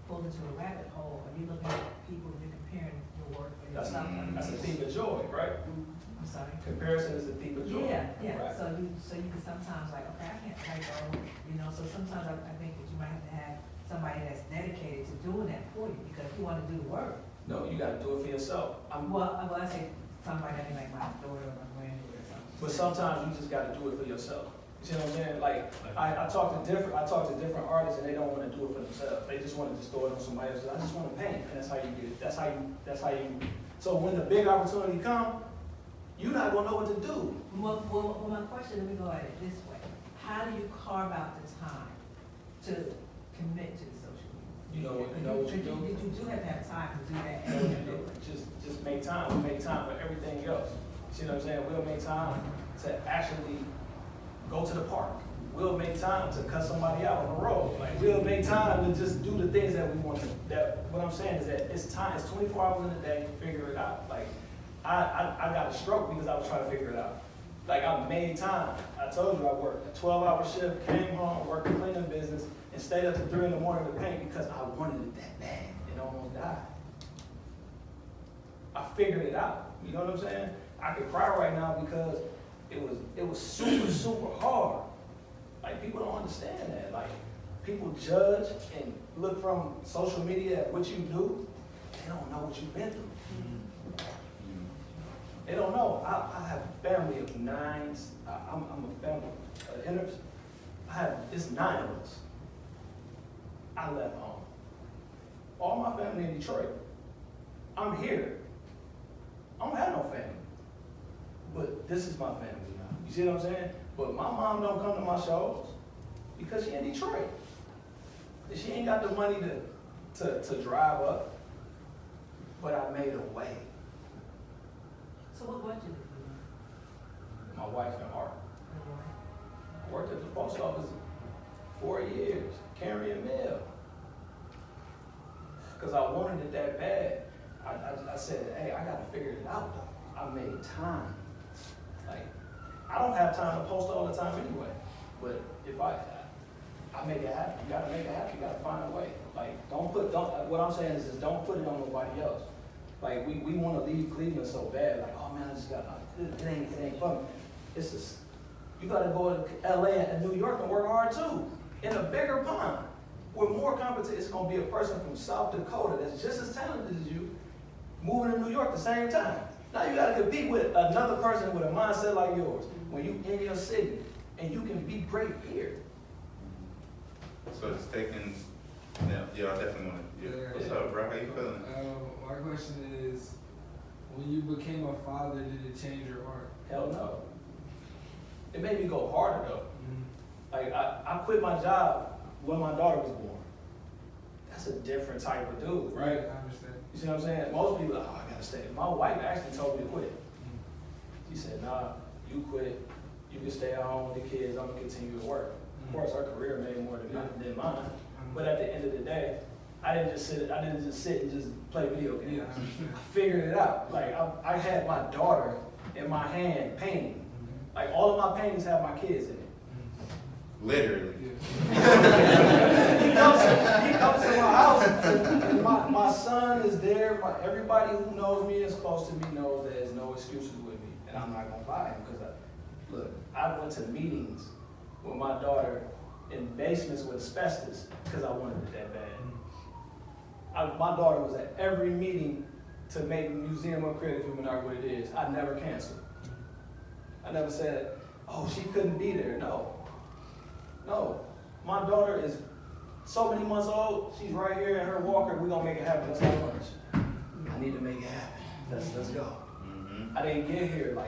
E: pulled into a rabbit hole, and you're looking at people, you're comparing your work and your stuff.
D: That's a thief of joy, right?
E: I'm sorry.
D: Comparison is a thief of joy.
E: Yeah, yeah,
D: Right.
E: so you can sometimes like, okay, I can't typo, so sometimes I think that you might have to have somebody that's dedicated to doing that for you, because you wanna do the work.
D: No, you gotta do it for yourself.
E: Well, I say somebody, I mean like my daughter or my granddaughter or something.
D: But sometimes you just gotta do it for yourself. You see what I'm saying? Like, I talk to different artists and they don't wanna do it for themselves. They just wanna just throw it on somebody else. I just wanna paint, and that's how you get it. That's how you. So when the big opportunity come, you're not gonna know what to do.
E: Well, my question, let me go at it this way. How do you carve out the time to commit to the social media?
D: You know what you do.
E: You do have to have time to do that. And you do it.
D: Just make time. We make time for everything else. See what I'm saying? We'll make time to actually go to the park. We'll make time to cut somebody out on the road. Like, we'll make time to just do the things that we want to. What I'm saying is that it's time. It's 24 hours in a day. Figure it out. Like, I got a stroke because I was trying to figure it out. Like, I made time. I told you I worked a 12-hour shift, came home, worked a cleaning business, and stayed up to 3 in the morning to paint because I wanted it that bad and almost died. I figured it out. You know what I'm saying? I could cry right now because it was super, super hard. Like, people don't understand that. Like, people judge and look from social media at what you do. They don't know what you've been through. They don't know. I have a family of 9. I'm a family. It's 9 of us. I left home. All my family in Detroit. I'm here. I don't have no family. But this is my family now. You see what I'm saying? But my mom don't come to my shows because she in Detroit. And she ain't got the money to drive up. But I made a way.
E: So what brought you to do
D: My wife in art.
E: that?
D: I worked at the post office 4 years, carrying mail. Because I wanted it that bad. I said, hey, I gotta figure it out though. I made time. Like, I don't have time to post all the time anyway. But if I make it happen, you gotta make it happen, you gotta find a way. Like, what I'm saying is don't put it on nobody else. Like, we wanna leave Cleveland so bad, like, oh man, I just got, it ain't fun. It's just, you gotta go to LA and New York and work hard too. In a bigger pond, with more competition, it's gonna be a person from South Dakota that's just as talented as you, moving to New York at the same time. Now you gotta compete with another person with a mindset like yours, when you in your city, and you can be great here.
C: So it's taking, yeah, I definitely want to, what's up, bro? How you feeling?
F: My question is, when you became a father, did it change your art?
D: Hell no. It made me go harder though. Like, I quit my job when my daughter was born. That's a different type of dude, right?
F: I understand.
D: You see what I'm saying? Most people are like, oh, I gotta stay. My wife actually told me to quit. She said, nah, you quit. You can stay at home with the kids. I'm gonna continue to work. Of course, her career made more than mine. But at the end of the day, I didn't just sit and just play video games.
F: Yeah, I understand.
D: I figured it out. Like, I had my daughter in my hand painting. Like, all of my paintings have my kids in it.
C: Literally.
D: He comes to my house, and my son is there. Everybody who knows me is close to me knows that there's no excuses with me, and I'm not gonna lie because I went to meetings with my daughter in basements with asbestos because I wanted it that bad. My daughter was at every meeting to make Museum of Creative Human Art what it is. I never canceled. I never said, oh, she couldn't be there. No, my daughter is so many months old. She's right here in her walker. We're gonna make it happen. Let's have lunch. I need to make it happen. Let's go. I didn't get here by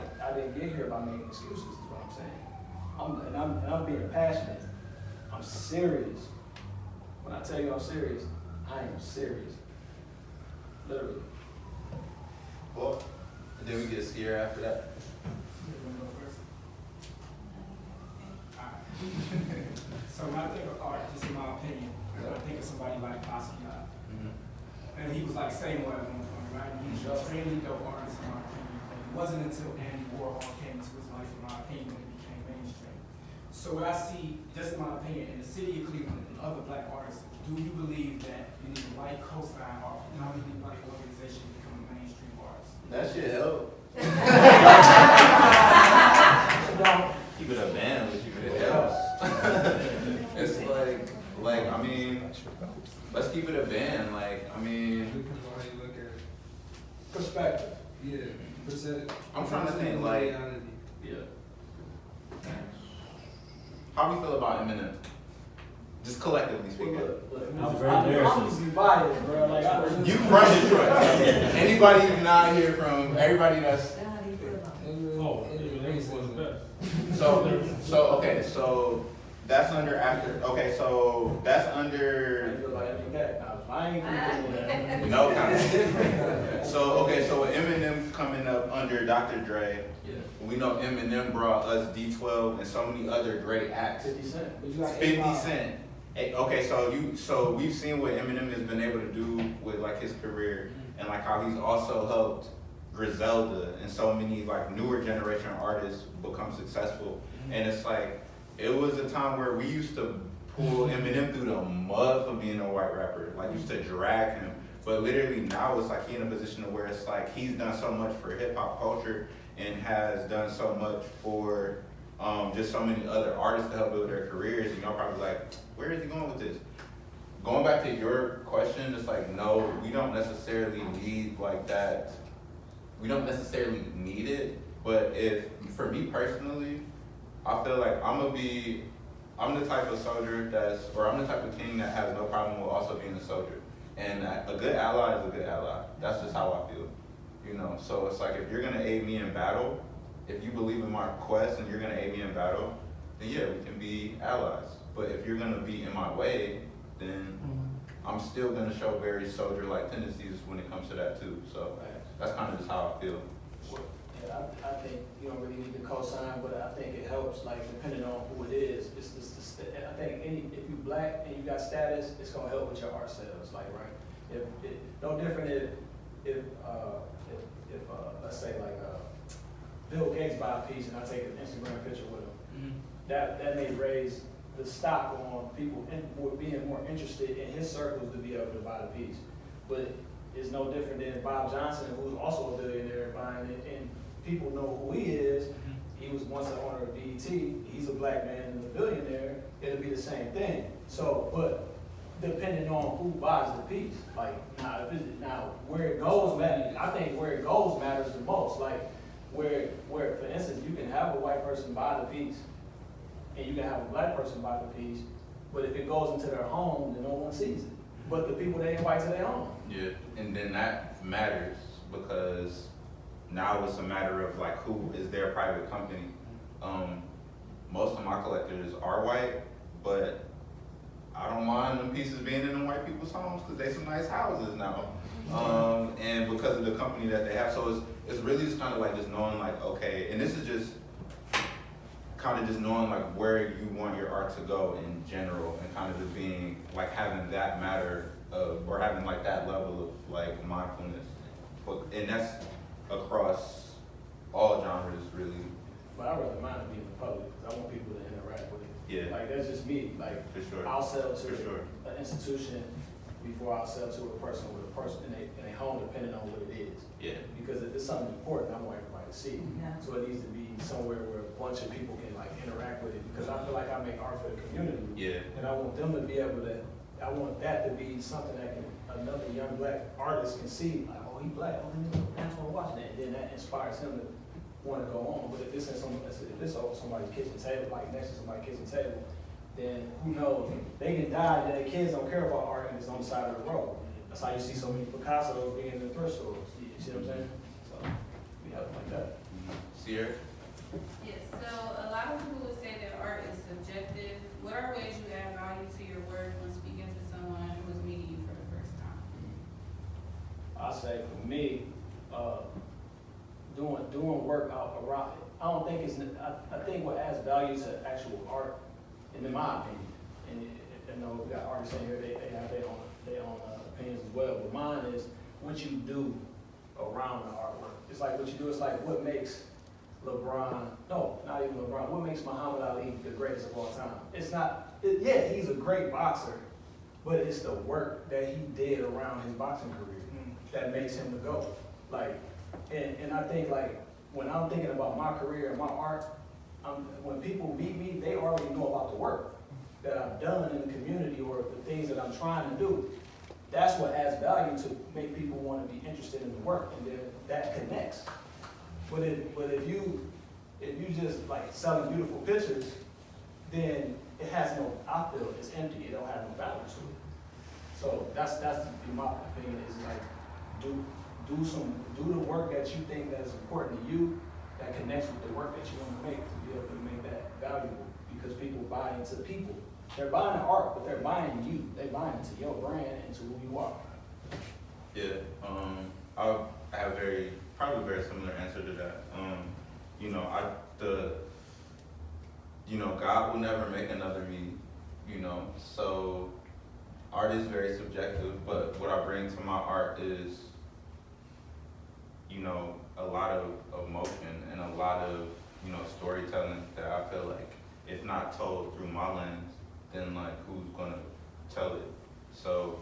D: making excuses. Is what I'm saying. I'm being passionate. I'm serious. When I tell you I'm serious, I am serious. Literally.
C: Well, and then we get scared after that.
G: So when I think of art, just in my opinion, I think of somebody like Basquiat. And he was like saying what at one point, right? He's an extremely dope artist in my opinion. it wasn't until Andy Warhol came into his life, in my opinion, when it became mainstream. So what I see, just in my opinion, in the city of Cleveland and other black artists, do you believe that you need a white cosign or non-white organization to become a mainstream artist?
C: That should help. Keep it a band, but it helps. It's like I mean, let's keep it a band. Like I mean,
F: Depends on how you look at it.
D: Perspective.
F: Yeah,
C: I'm trying to think like,
F: reality.
C: yeah. How we feel about Eminem? Just collectively speaking.
D: I'm usually biased, bro. Like,
C: You run Detroit. Anybody who's not here from everybody that's
E: How do you feel about it?
G: Oh, Eminem was the best.
C: so that's under after. Okay, so that's
D: I
C: under.
D: feel like I ain't gonna
C: No kind of. So with Eminem coming up under Dr. Dre,
D: Yeah.
C: we know Eminem brought us D12 and so many other great acts.
D: 50 Cent. But you got
C: 50
D: 8
C: Cent. Okay, so we've seen what Eminem has been able to do with like his career and like how he's also helped Griselda and so many like newer generation artists become successful. And it's like it was a time where we used to pull Eminem through the mud for being a white rapper. Like used to drag him. But literally now it's like he's in a position where it's like he's done so much for hip hop culture and has done so much for just so many other artists to help build their careers. And y'all probably like, where is he going with this? Going back to your question, it's like, no, we don't necessarily need like that. We don't necessarily need it. But for me personally, I feel like I'm the type of soldier I'm the type of king that has no problem with also being a soldier. And a good ally is a good ally. That's just how I feel. You know, so it's like if you're gonna aid me in battle, if you believe in my quest and you're gonna aid me in battle, then yeah, we can be allies. But if you're gonna be in my way, then I'm still gonna show very soldier-like tendencies when it comes to that too. So that's kind of just how I feel.
D: Yeah, I think you don't really need to co-sign, but I think it helps, like, depending on who it is. I think if you black and you got status, it's gonna help with your art sales, like, right? No different if let's say, like, Bill Gates buy a piece and I take an Instagram picture with him, that may raise the stock on people being more interested in his circles to be able to buy the piece. But it's no different than Bob Johnson, who's also a billionaire, buying it, and people know who he is. He was once an owner of BET. He's a black man and a billionaire. It'll be the same thing. So, but depending on who buys the piece, like now where it goes matters. I think where it goes matters the most. Like where for instance, you can have a white person buy the piece, and you can have a black person buy the piece, but if it goes into their home, then no one sees it. But the people they invite to their home.
C: Yeah, and then that matters because now it's a matter of like who is their private company. Most of my collectors are white, but I don't mind them pieces being in them white people's homes because they some nice houses now. And because of the company that they have, so it's really just kind of like just knowing like, okay, and this is just kind of just knowing like where you want your art to go in general and kind of just being like having that matter of, or having like that level of like mindfulness. And that's across all genres really.
D: But I rather mind it being in public because I want people to interact with it.
C: Yeah.
D: Like that's just me. Like
C: For sure.
D: I'll sell to
C: For sure.
D: an institution before I'll sell to a person with a person in a home, depending on what it is.
C: Yeah.
D: Because if it's something important, I want everybody to see it.
E: Yeah.
D: So it needs to be somewhere where a bunch of people can like interact with it. Because I feel like I make art for the community.
C: Yeah.
D: And I want them to be able to. I want that to be something that another young black artist can see. Like, oh, he black. Oh, that's what I'm watching that. And then that inspires him to want to go on. But if it's in over somebody's kitchen table, like next to somebody's kitchen table, then who knows? They can die, and their kids don't care about art, and it's on the side of the road. That's how you see so many Picassos being in the thrift stores. You see what I'm saying? So we have it like that.
C: Sierra?
H: Yes, so a lot of people would say that art is subjective. What are ways you add value to your work when speaking to someone who is meeting you for the first time?
D: I say for me, doing work out around. I don't think it's. I think what adds value to actual art, and in my opinion, and you know, we got artists in here. They have their own opinions as well. But mine is what you do around the artwork. It's like what you do, it's like what makes LeBron, no, not even LeBron, what makes Muhammad Ali the greatest of all time? It's not, yeah, he's a great boxer, but it's the work that he did around his boxing career that makes him the GOAT. Like, and I think like, when I'm thinking about my career and my art, when people meet me, they already know about the work that I've done in the community or the things that I'm trying to do. That's what adds value to make people want to be interested in the work, and then that connects. But if you just like selling beautiful pictures, then it has no, I feel it's empty, it don't have no value to it. So that's my opinion, is like, do the work that you think that is important to you, that connects with the work that you want to make, to be able to make that valuable, because people buy into the people. They're buying the art, but they're buying you. They're buying into your brand and to who you are.
C: Yeah, I have probably a very similar answer to that. God will never make another me, so art is very subjective, but what I bring to my art is, a lot of emotion and a lot of, storytelling that I feel like, if not told through my lens, then like who's gonna tell it? So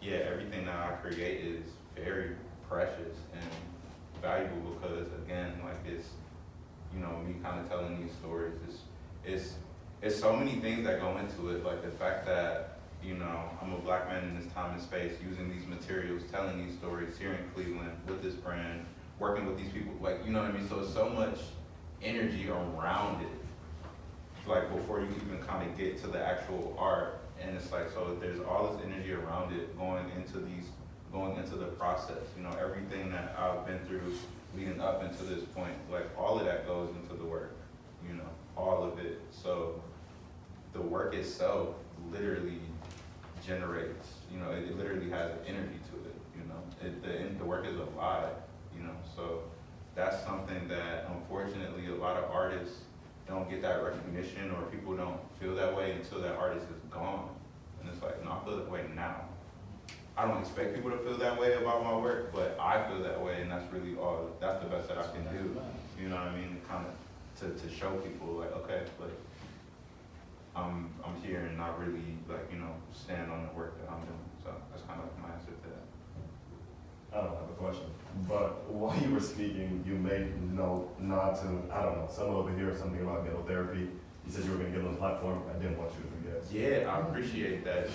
C: yeah, everything that I create is very precious and valuable, because again, like it's, me kind of telling these stories. It's so many things that go into it, like the fact that, I'm a black man in this time and space, using these materials, telling these stories here in Cleveland with this brand, working with these people, like, you know what I mean? So it's so much energy around it, like before you even kind of get to the actual art. And it's like, so there's all this energy around it going into the process, everything that I've been through leading up into this point, like all of that goes into the work, all of it. So the work itself literally generates, it literally has an energy to it, the work is alive, so that's something that unfortunately a lot of artists don't get that recognition, or people don't feel that way until that artist is gone. And it's like, no, I feel that way now. I don't expect people to feel that way about my work, but I feel that way, and that's the best that I can do. You know what I mean? Kind of to show people like, okay, like I'm here and not really like, stand on the work that I'm doing. So that's kind of my answer to that.
I: I don't have a question, but while you were speaking, you made nod to, I don't know, someone over here, something about mental therapy. You said you were going to give them a platform. I didn't want you to forget.
C: Yeah, I appreciate that.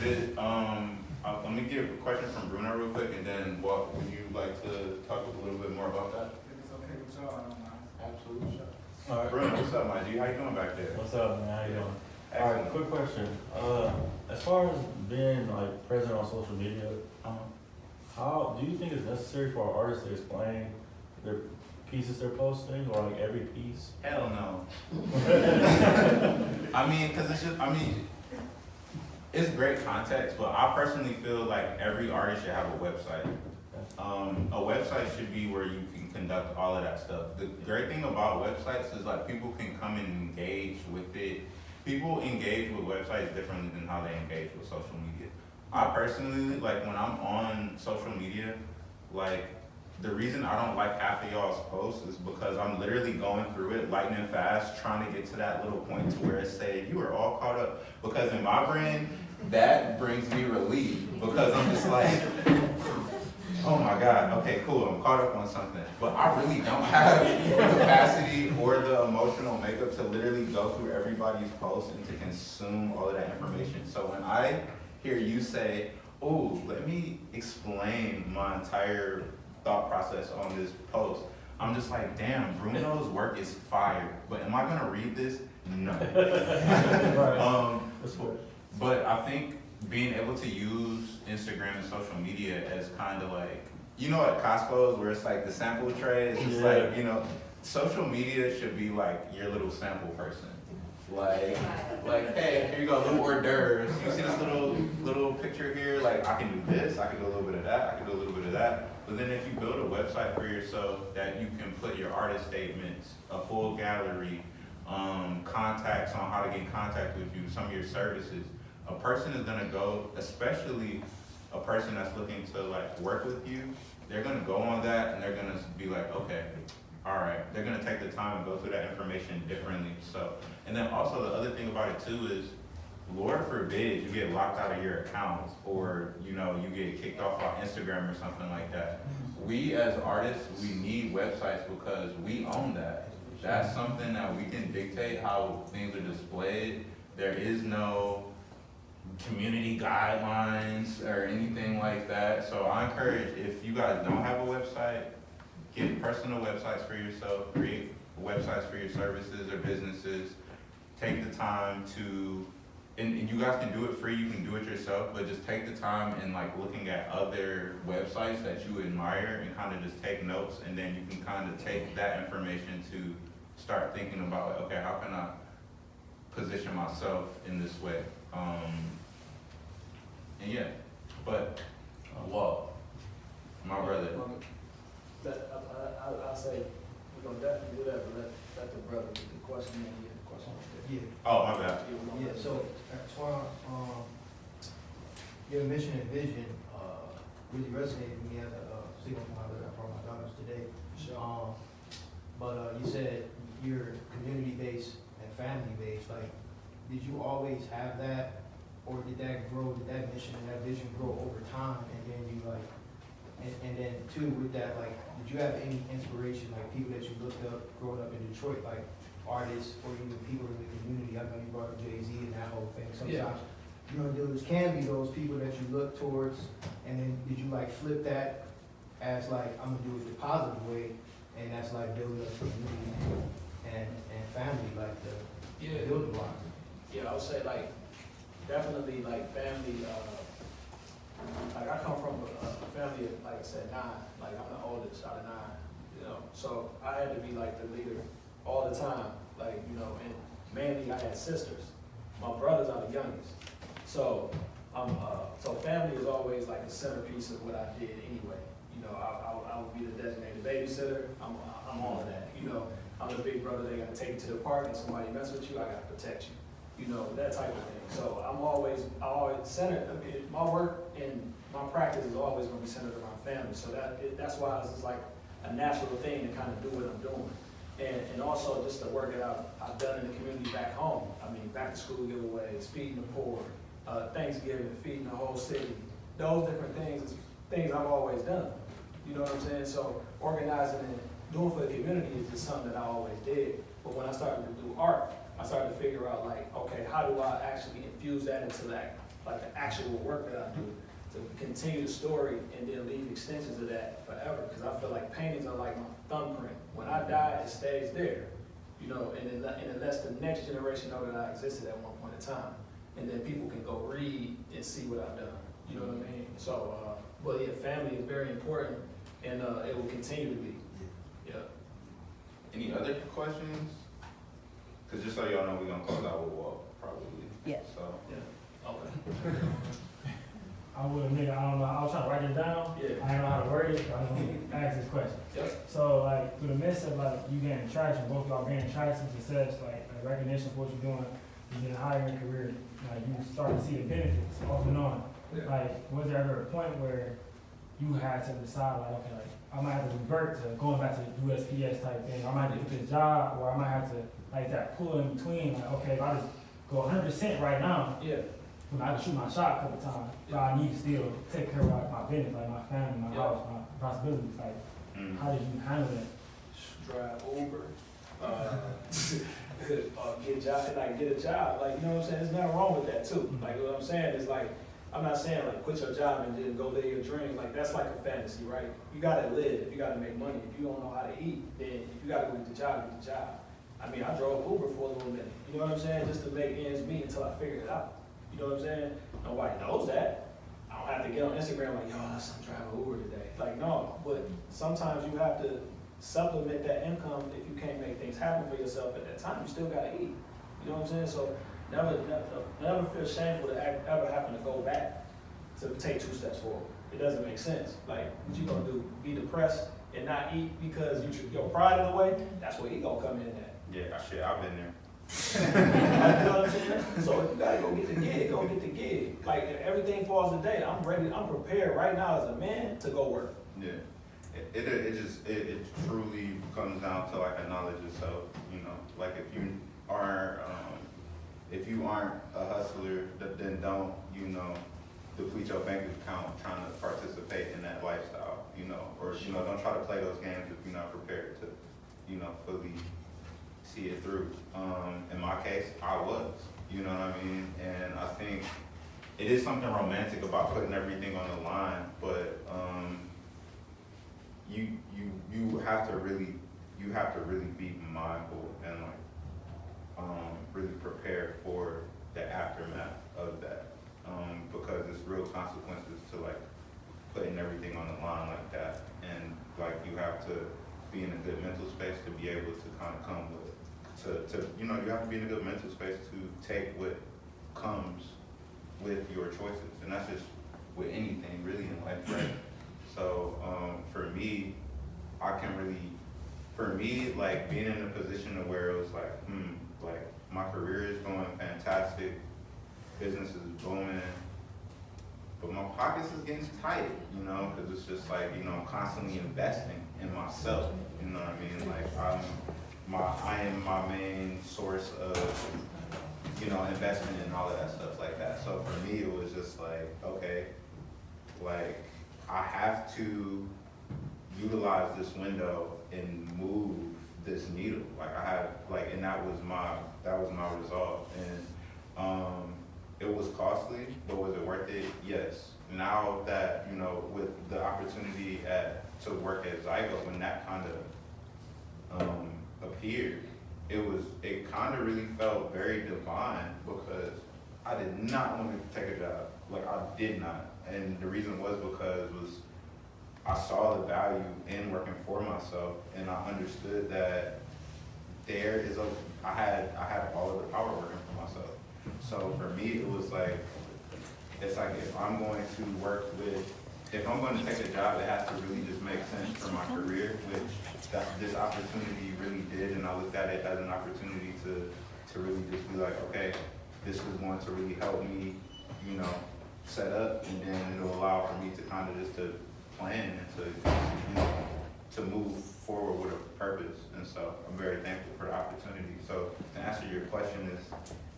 C: Let me get a question from Bruno real quick, and then would you like to talk a little bit more about that?
G: If it's okay with y'all, I don't mind.
C: Absolutely.
J: All right.
C: Bruno, what's up, my G? How you doing back there?
J: What's up, man? How you doing?
C: Excellent.
J: All right, quick question. As far as being like present on social media, how do you think it's necessary for artists to explain their pieces they're posting, or like every piece?
C: Hell no. Because it's great context, but I personally feel like every artist should have a website. A website should be where you can conduct all of that stuff. The great thing about websites is like people can come and engage with it. People engage with websites differently than how they engage with social media. I personally, like when I'm on social media, like the reason I don't like half of y'all's posts is because I'm literally going through it lightning fast, trying to get to that little point to where it say, you are all caught up. Because in my brain, that brings me relief, because I'm just like, oh my God, okay, cool, I'm caught up on something. But I really don't have the capacity or the emotional makeup to literally go through everybody's posts and to consume all of that information. So when I hear you say, oh, let me explain my entire thought process on this post, I'm just like, damn, Bruno's work is fire, but am I gonna read this? No. But I think being able to use Instagram and social media as kind of like, at Costco's where it's like the sample tray, it's just like, social media should be like your little sample person. Like, hey, here you go, little hors d'oeuvres. You see this little picture here? Like, I can do this, I can do a little bit of that, I can do a little bit of that. But then if you build a website for yourself that you can put your artist statements, a full gallery, contacts on how to get in contact with you, some of your services, a person is gonna go, especially a person that's looking to like work with you, they're gonna go on that and they're gonna be like, okay, all right, they're gonna take the time and go through that information differently. So, and then also the other thing about it too is, Lord forbid you get locked out of your account, or you get kicked off on Instagram or something like that. We as artists, we need websites because we own that. That's something that we can dictate how things are displayed. There is no community guidelines or anything like that. So I encourage, if you guys don't have a website, get personal websites for yourself, create websites for your services or businesses. Take the time to, and you guys can do it free, you can do it yourself, but just take the time and like looking at other websites that you admire and kind of just take notes, and then you can kind of take that information to start thinking about, like, okay, how can I position myself in this way? And yeah, but, well, my brother.
D: I'll say, we're gonna definitely do that, but let the brother get the question in here, the question.
K: Yeah,
C: Oh, my bad.
K: yeah, so, Antwoine, your mission and vision, really resonated with me as a single father for my daughters today.
D: Sure.
K: But you said you're community-based and family-based, like, did you always have that, or did that grow, did that mission and that vision grow over time, and then you like, and then too, with that, like, did you have any inspiration, like people that you looked up growing up in Detroit, like artists or even people in the community? I know you brought up Jay-Z and that whole thing. Sometimes, there can be those people that you look towards, and then did you like flip that as like, I'm gonna do it the positive way, and that's like building a community and family, like the building blocks?
D: Yeah, I would say like, definitely like family, like I come from a family of, like I said, 9, like I'm the oldest out of 9, so I had to be like the leader all the time, like, and mainly I had sisters. My brothers are the youngest. So, so family is always like the centerpiece of what I did anyway. I would be the designated babysitter, I'm all of that, I'm the big brother, they gotta take you to the park and somebody mess with you, I gotta protect you. That type of thing. So I always centered, my work and my practice is always gonna be centered around family. So that's why it's just like a natural thing to kind of do what I'm doing. And also just the work that I've done in the community back home. I mean, back to school giveaways, feeding the poor, Thanksgiving, feeding the whole city. Those different things is things I've always done. You know what I'm saying? So organizing and doing for the community is just something that I always did. But when I started to do art, I started to figure out like, okay, how do I actually infuse that into like the actual work that I do to continue the story and then leave extensions of that forever? Because I feel like paintings are like my thumbprint. When I die, it stays there, and it lets the next generation know that I existed at one point in time. And then people can go read and see what I've done. You know what I mean? So, but yeah, family is very important, and it will continue to be. Yeah.
C: Any other questions? Because just so y'all know, we're gonna close out with Walt, probably.
B: Yes.
C: So.
D: Yeah. Okay.
L: I will admit, I don't know, I was trying to write it down.
D: Yeah.
L: I didn't know how to word it, so I was gonna ask this question.
D: Yep.
L: So like, through the midst of like you getting traction, both y'all gaining traction, success, like recognition for what you're doing, you getting higher in your career, like you start to see the benefits off and on.
D: Yeah.
L: Like, was there ever a point where you had to decide like, okay, like I might have to revert to going back to the USPS type thing, I might have to get this job, or I might have to like that pull in between, like, okay, if I just go 100% right now,
D: Yeah.
L: I can shoot my shot a couple times, but I need to still take care of like, my business, like my family, my house, my responsibilities. Like, how did you handle that?
D: Drive Uber, get a job, get a job. Like, you know what I'm saying? There's nothing wrong with that too. Like, what I'm saying is like, I'm not saying like quit your job and then go live your dreams. Like, that's like a fantasy, right? You gotta live, you gotta make money. If you don't know how to eat, then if you gotta go get the job, get the job. I mean, I drove Uber for a little minute. You know what I'm saying? Just to make ends meet until I figured it out. You know what I'm saying? Nobody knows that. I don't have to get on Instagram like, yo, I'm driving Uber today. Like, no, but sometimes you have to supplement that income if you can't make things happen for yourself at that time. You still gotta eat. You know what I'm saying? So never feel shameful to ever having to go back to take 2 steps forward. It doesn't make sense. Like, what you gonna do? Be depressed and not eat because your pride in the way? That's where ego come in at.
C: Yeah, shit, I've been there.
D: You know what I'm saying? So if you gotta go get the gig, go get the gig. Like, if everything falls today, I'm ready, I'm prepared right now as a man to go work.
C: Yeah. it truly comes down to like a knowledge of self, you know, like if you aren't a hustler, then don't, you know, deplete your bank account trying to participate in that lifestyle, you know, or, you know, don't try to play those games if you're not prepared to, you know, fully see it through. In my case, I was, you know what I mean? And I think it is something romantic about putting everything on the line, but you have to really be mindful and like really prepare for the aftermath of that, because it's real consequences to like putting everything on the line like that, and like you have to be in a good mental space to be able to kind of come with to you know, you have to be in a good mental space to take what comes with your choices, and that's just with anything really in life, right? So for me, like being in a position of where it was like, like my career is going fantastic, business is booming, but my pockets is getting tight, you know, because it's just like, you know, I'm constantly investing in myself, you know what I mean? Like I am my main source of, you know, investment and all of that stuff like that. So for me, it was just like, okay, like I have to utilize this window and move this needle. Like I had, like, and that was my resolve. And it was costly, but was it worth it? Yes. Now that, you know, with the opportunity to work at Zygote, when that kind of appeared, it kind of really felt very divine, because I did not want to take a job. Like I did not. And the reason was because I saw the value in working for myself, and I understood that I had all of the power working for myself. So for me, it was like, it's like if I'm going to take a job, it has to really just make sense for my career, which this opportunity really did, and I looked at it as an opportunity to really just be like, okay, this is going to really help me, you know, set up, and then it'll allow for me to kind of just to plan and to, you know, to move forward with a purpose. And so I'm very thankful for the opportunity. So to answer your question,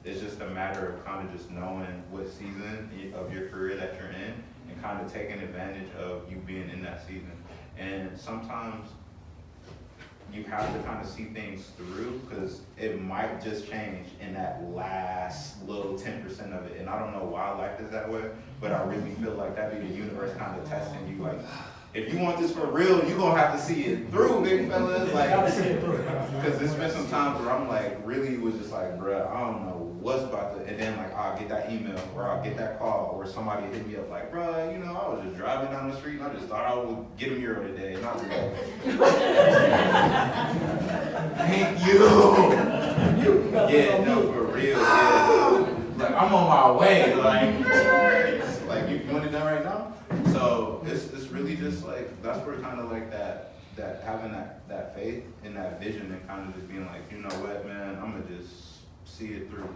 C: it's just a matter of kind of just knowing what season of your career that you're in, and kind of taking advantage of you being in that season. And sometimes you have to kind of see things through, because it might just change in that last little 10% of it. And I don't know why life is that way, but I really feel like that be the universe kind of testing you. Like, if you want this for real, you're gonna have to see it through, big fellas. Like, because there's been some times where I'm like, really was just like, bruh, I don't know what's about to, and then like I'll get that email, or I'll get that call, or somebody hit me up like, bruh, you know, I was just driving down the street and I just thought I would get a mural today. And I was like, thank you. Yeah, no, for real, yeah. Like, I'm on my way, like you want it done right now? So it's really just like, that's where kind of like that having that faith and that vision, and kind of just being like, you know what, man, I'm gonna just see it through.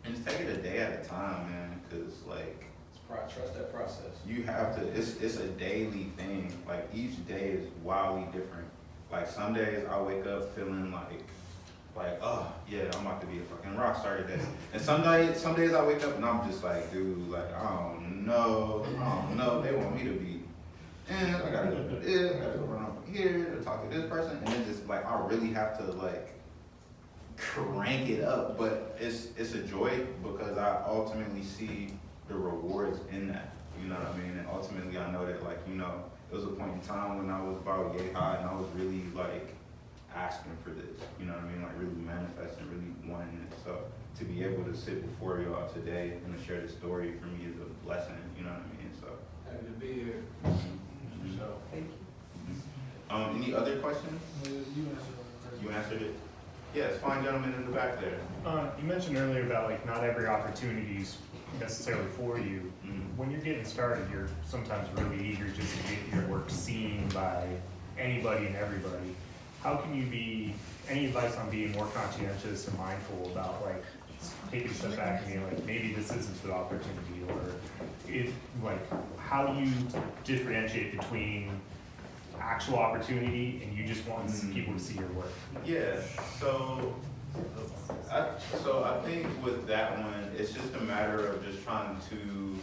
C: And just take it a day at a time, man, because like,
D: Trust that process.
C: you have to, it's a daily thing. Like each day is wildly different. Like some days I wake up feeling like, oh yeah, I'm about to be a fucking rock star today. And some days I wake up and I'm just like, dude, like I don't know, they want me to be, and I gotta go to this, I gotta go run over here to talk to this person, and then just like I really have to like crank it up. But it's a joy, because I ultimately see the rewards in that. You know what I mean? And ultimately I know that, like, you know, there was a point in time when I was about yay high, and I was really like asking for this, you know what I mean? Like really manifesting, really wanting it. So to be able to sit before y'all today and to share this story, for me is a blessing, you know what I mean? So
D: Happy to be here.
C: So,
B: Thank you.
C: any other questions? You answered it? Yes, fine gentleman in the back there.
M: You mentioned earlier about like not every opportunity is necessarily for you. When you're getting started, you're sometimes really eager just to get your work seen by anybody and everybody. How can you any advice on being more conscientious and mindful about like taking a step back and being like, maybe this isn't the opportunity, or how do you differentiate between actual opportunity and you just want people to see your work?
C: Yeah, so I think with that one, it's just a matter of just trying to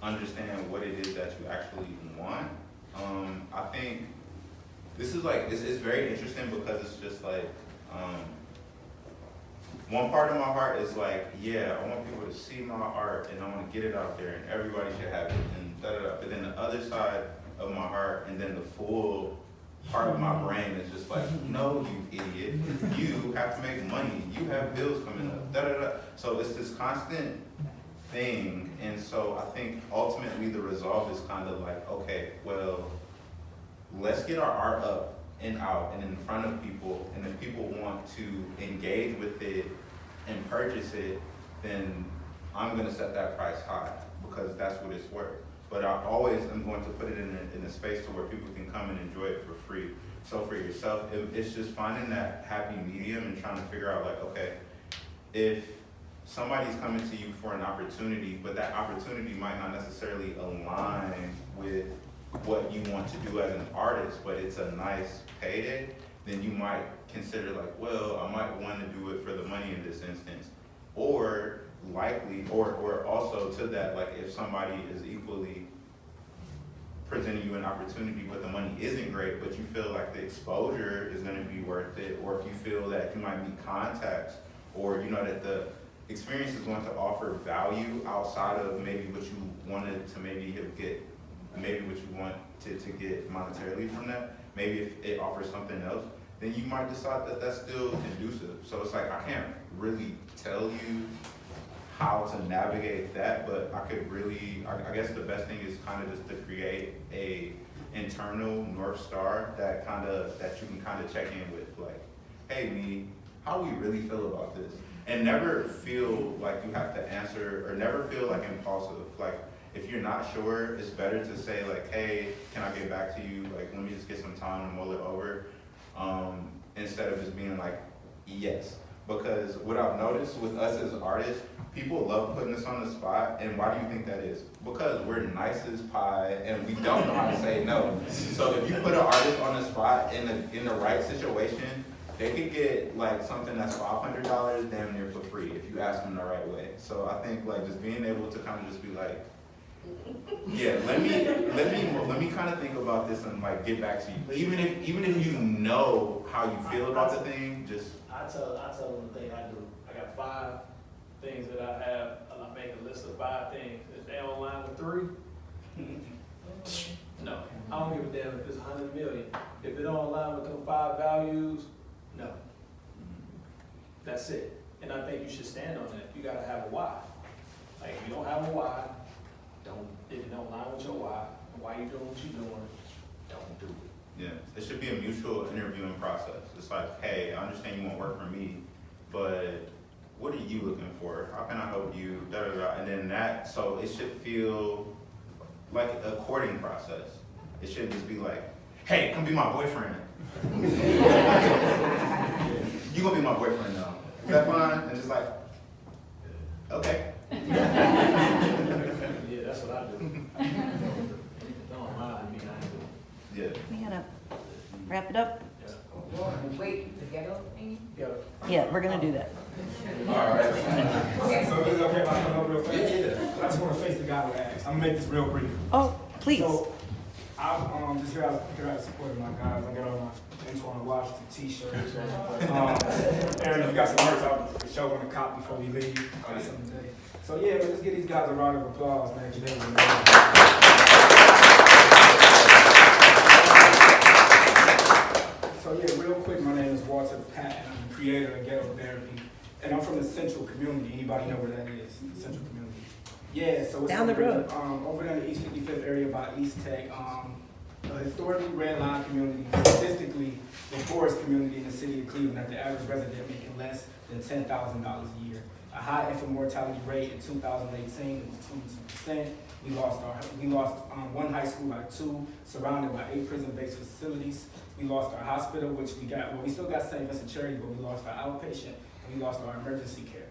C: understand what it is that you actually want. I think this is like, it's very interesting because it's just like, one part of my heart is like, yeah, I want people to see my art and I want to get it out there and everybody should have it and da-da-da. But then the other side of my heart and then the full part of my brain is just like, no, you idiot. You have to make money. You have bills coming up. Da-da-da. So it's this constant thing. And so I think ultimately the resolve is kind of like, okay, well, let's get our art up and out and in front of people. And if people want to engage with it and purchase it, then I'm going to set that price high because that's what it's worth. But I always am going to put it in a space to where people can come and enjoy it for free. So for yourself, it's just finding that happy medium and trying to figure out like, okay, if somebody's coming to you for an opportunity, but that opportunity might not necessarily align with what you want to do as an artist, but it's a nice payday, then you might consider like, well, I might want to do it for the money in this instance. Or likely, or also to that, like if somebody is equally presenting you an opportunity but the money isn't great, but you feel like the exposure is going to be worth it, or if you feel that you might meet contacts, or you know that the experience is going to offer value outside of maybe what you wanted to maybe get, maybe what you want to get monetarily from that, maybe if it offers something else, then you might decide that that's still conducive. So it's like, I can't really tell you how to navigate that, but I could really, I guess the best thing is kind of just to create a internal North Star that you can kind of check in with, like, hey, me, how we really feel about this? And never feel like you have to answer, or never feel like impulsive. Like, if you're not sure, it's better to say like, hey, can I get back to you? Like, let me just get some time and mull it over. Instead of just being like, yes. Because what I've noticed with us as artists, people love putting us on the spot, and why do you think that is? Because we're nice as pie, and we don't know how to say no. So if you put an artist on the spot in the right situation, they could get like something that's $500 damn near for free if you ask them the right way. So I think like just being able to kind of just be like, yeah, let me kind of think about this and like get back to you. Even if you know how you feel about the thing, just
D: I tell them the thing I do. I got 5 things that I have, and I make a list of 5 things. If they don't line with 3, no. I don't give a damn if it's 100 million. If it don't align with them 5 values, no. That's it. And I think you should stand on that. You gotta have a why. Like if you don't have a why, if it don't line with your why you doing what you doing, don't do it.
C: yeah, it should be a mutual interviewing process. It's like, hey, I understand you want work for me, but what are you looking for? How can I help you? Da da da. And then that, so it should feel like a courting process. It shouldn't just be like, hey, come be my boyfriend. You gonna be my boyfriend now. Is that fine? And just like, okay.
D: Yeah, that's what I do. Don't mind me, I do.
C: Yeah.
B: We gotta wrap it up.
E: Wait, the ghetto thing?
B: Yeah, we're gonna do that.
C: All right.
G: Okay, so is it okay if I come over real fast?
C: Yeah.
G: I just wanna face the guy who asked. I'm gonna make this real brief.
B: Oh, please.
G: So, I'm just here out of support of my guys. I got on my Antwoine Washington t-shirt. Aaron, if you got some merch, I'll for sure want to cop before we leave. I got something to tell you. So yeah, let's give these guys a round of applause, man. 'Cause they were amazing. So yeah, real quick, my name is Walter Patton. I'm the creator of Ghetto Therapy, and I'm from the Central Community. Anybody know where that is? The Central Community. Yeah, so it's
B: Down the road.
G: over there in the East 55th area by East Tech. A historically red line community, statistically the poorest community in the city of Cleveland, at the average resident making less than $10,000 a year. A high infant mortality rate in 2018 was 22%. We lost one high school by 2, surrounded by 8 prison-based facilities. We lost our hospital, which we still got St. Vincent Charity, but we lost our outpatient and we lost our emergency care.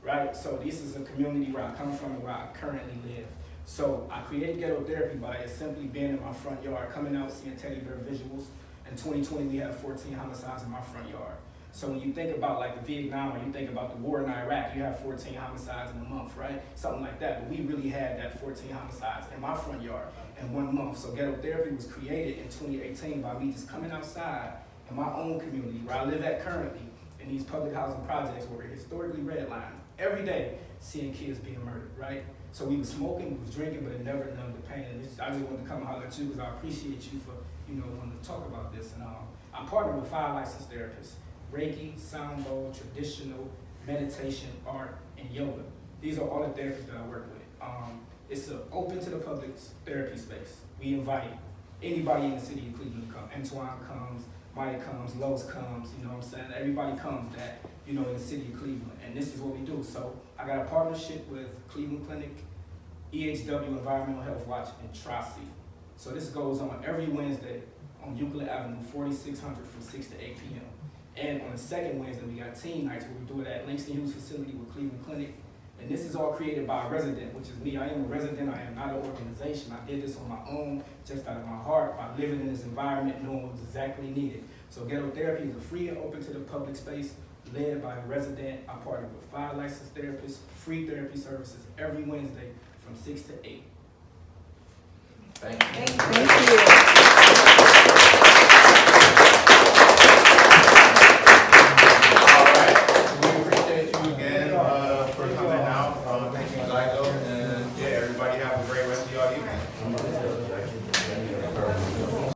G: Right? So this is a community where I come from and where I currently live. So I created Ghetto Therapy by it simply being in my front yard, coming out, seeing teddy bear visuals. In 2020, we had 14 homicides in my front yard. So when you think about like the Vietnam, or you think about the war in Iraq, you have 14 homicides in a month, right? Something like that. But we really had that 14 homicides in my front yard in 1 month. So Ghetto Therapy was created in 2018 by me just coming outside in my own community, where I live at currently, in these public housing projects where we're historically redlined, every day seeing kids being murdered, right? So we was smoking, we was drinking, but it never numbed the pain. And I just wanted to come and holler at you because I appreciate you for, wanting to talk about this. And I'm partnered with 5 licensed therapists: Reiki, sound bowl, traditional, meditation, art, and yoga. These are all the therapists that I work with. It's an open to the public therapy space. We invite anybody in the city of Cleveland to come. Antwoine comes, Mike comes, Lowe's comes, you know what I'm saying? Everybody comes that, in the city of Cleveland. And this is what we do. So I got a partnership with Cleveland Clinic, EHW, Environmental Health Watch, and Tri-C. So this goes on every Wednesday on Euclid Avenue, 4600 from 6 to 8 p.m. And on the second Wednesday, we got teen nights where we do it at Langston Hughes facility with Cleveland Clinic. And this is all created by a resident, which is me. I am a resident, I am not an organization. I did this on my own, just out of my heart, by living in this environment, knowing what was exactly needed. So Ghetto Therapy is a free and open to the public space, led by a resident. I partner with 5 licensed therapists, free therapy services every Wednesday from 6 to 8.
C: Thank you. All right, we appreciate you again for coming out. Thank you, Zygote, and everybody have a great rest of your evening.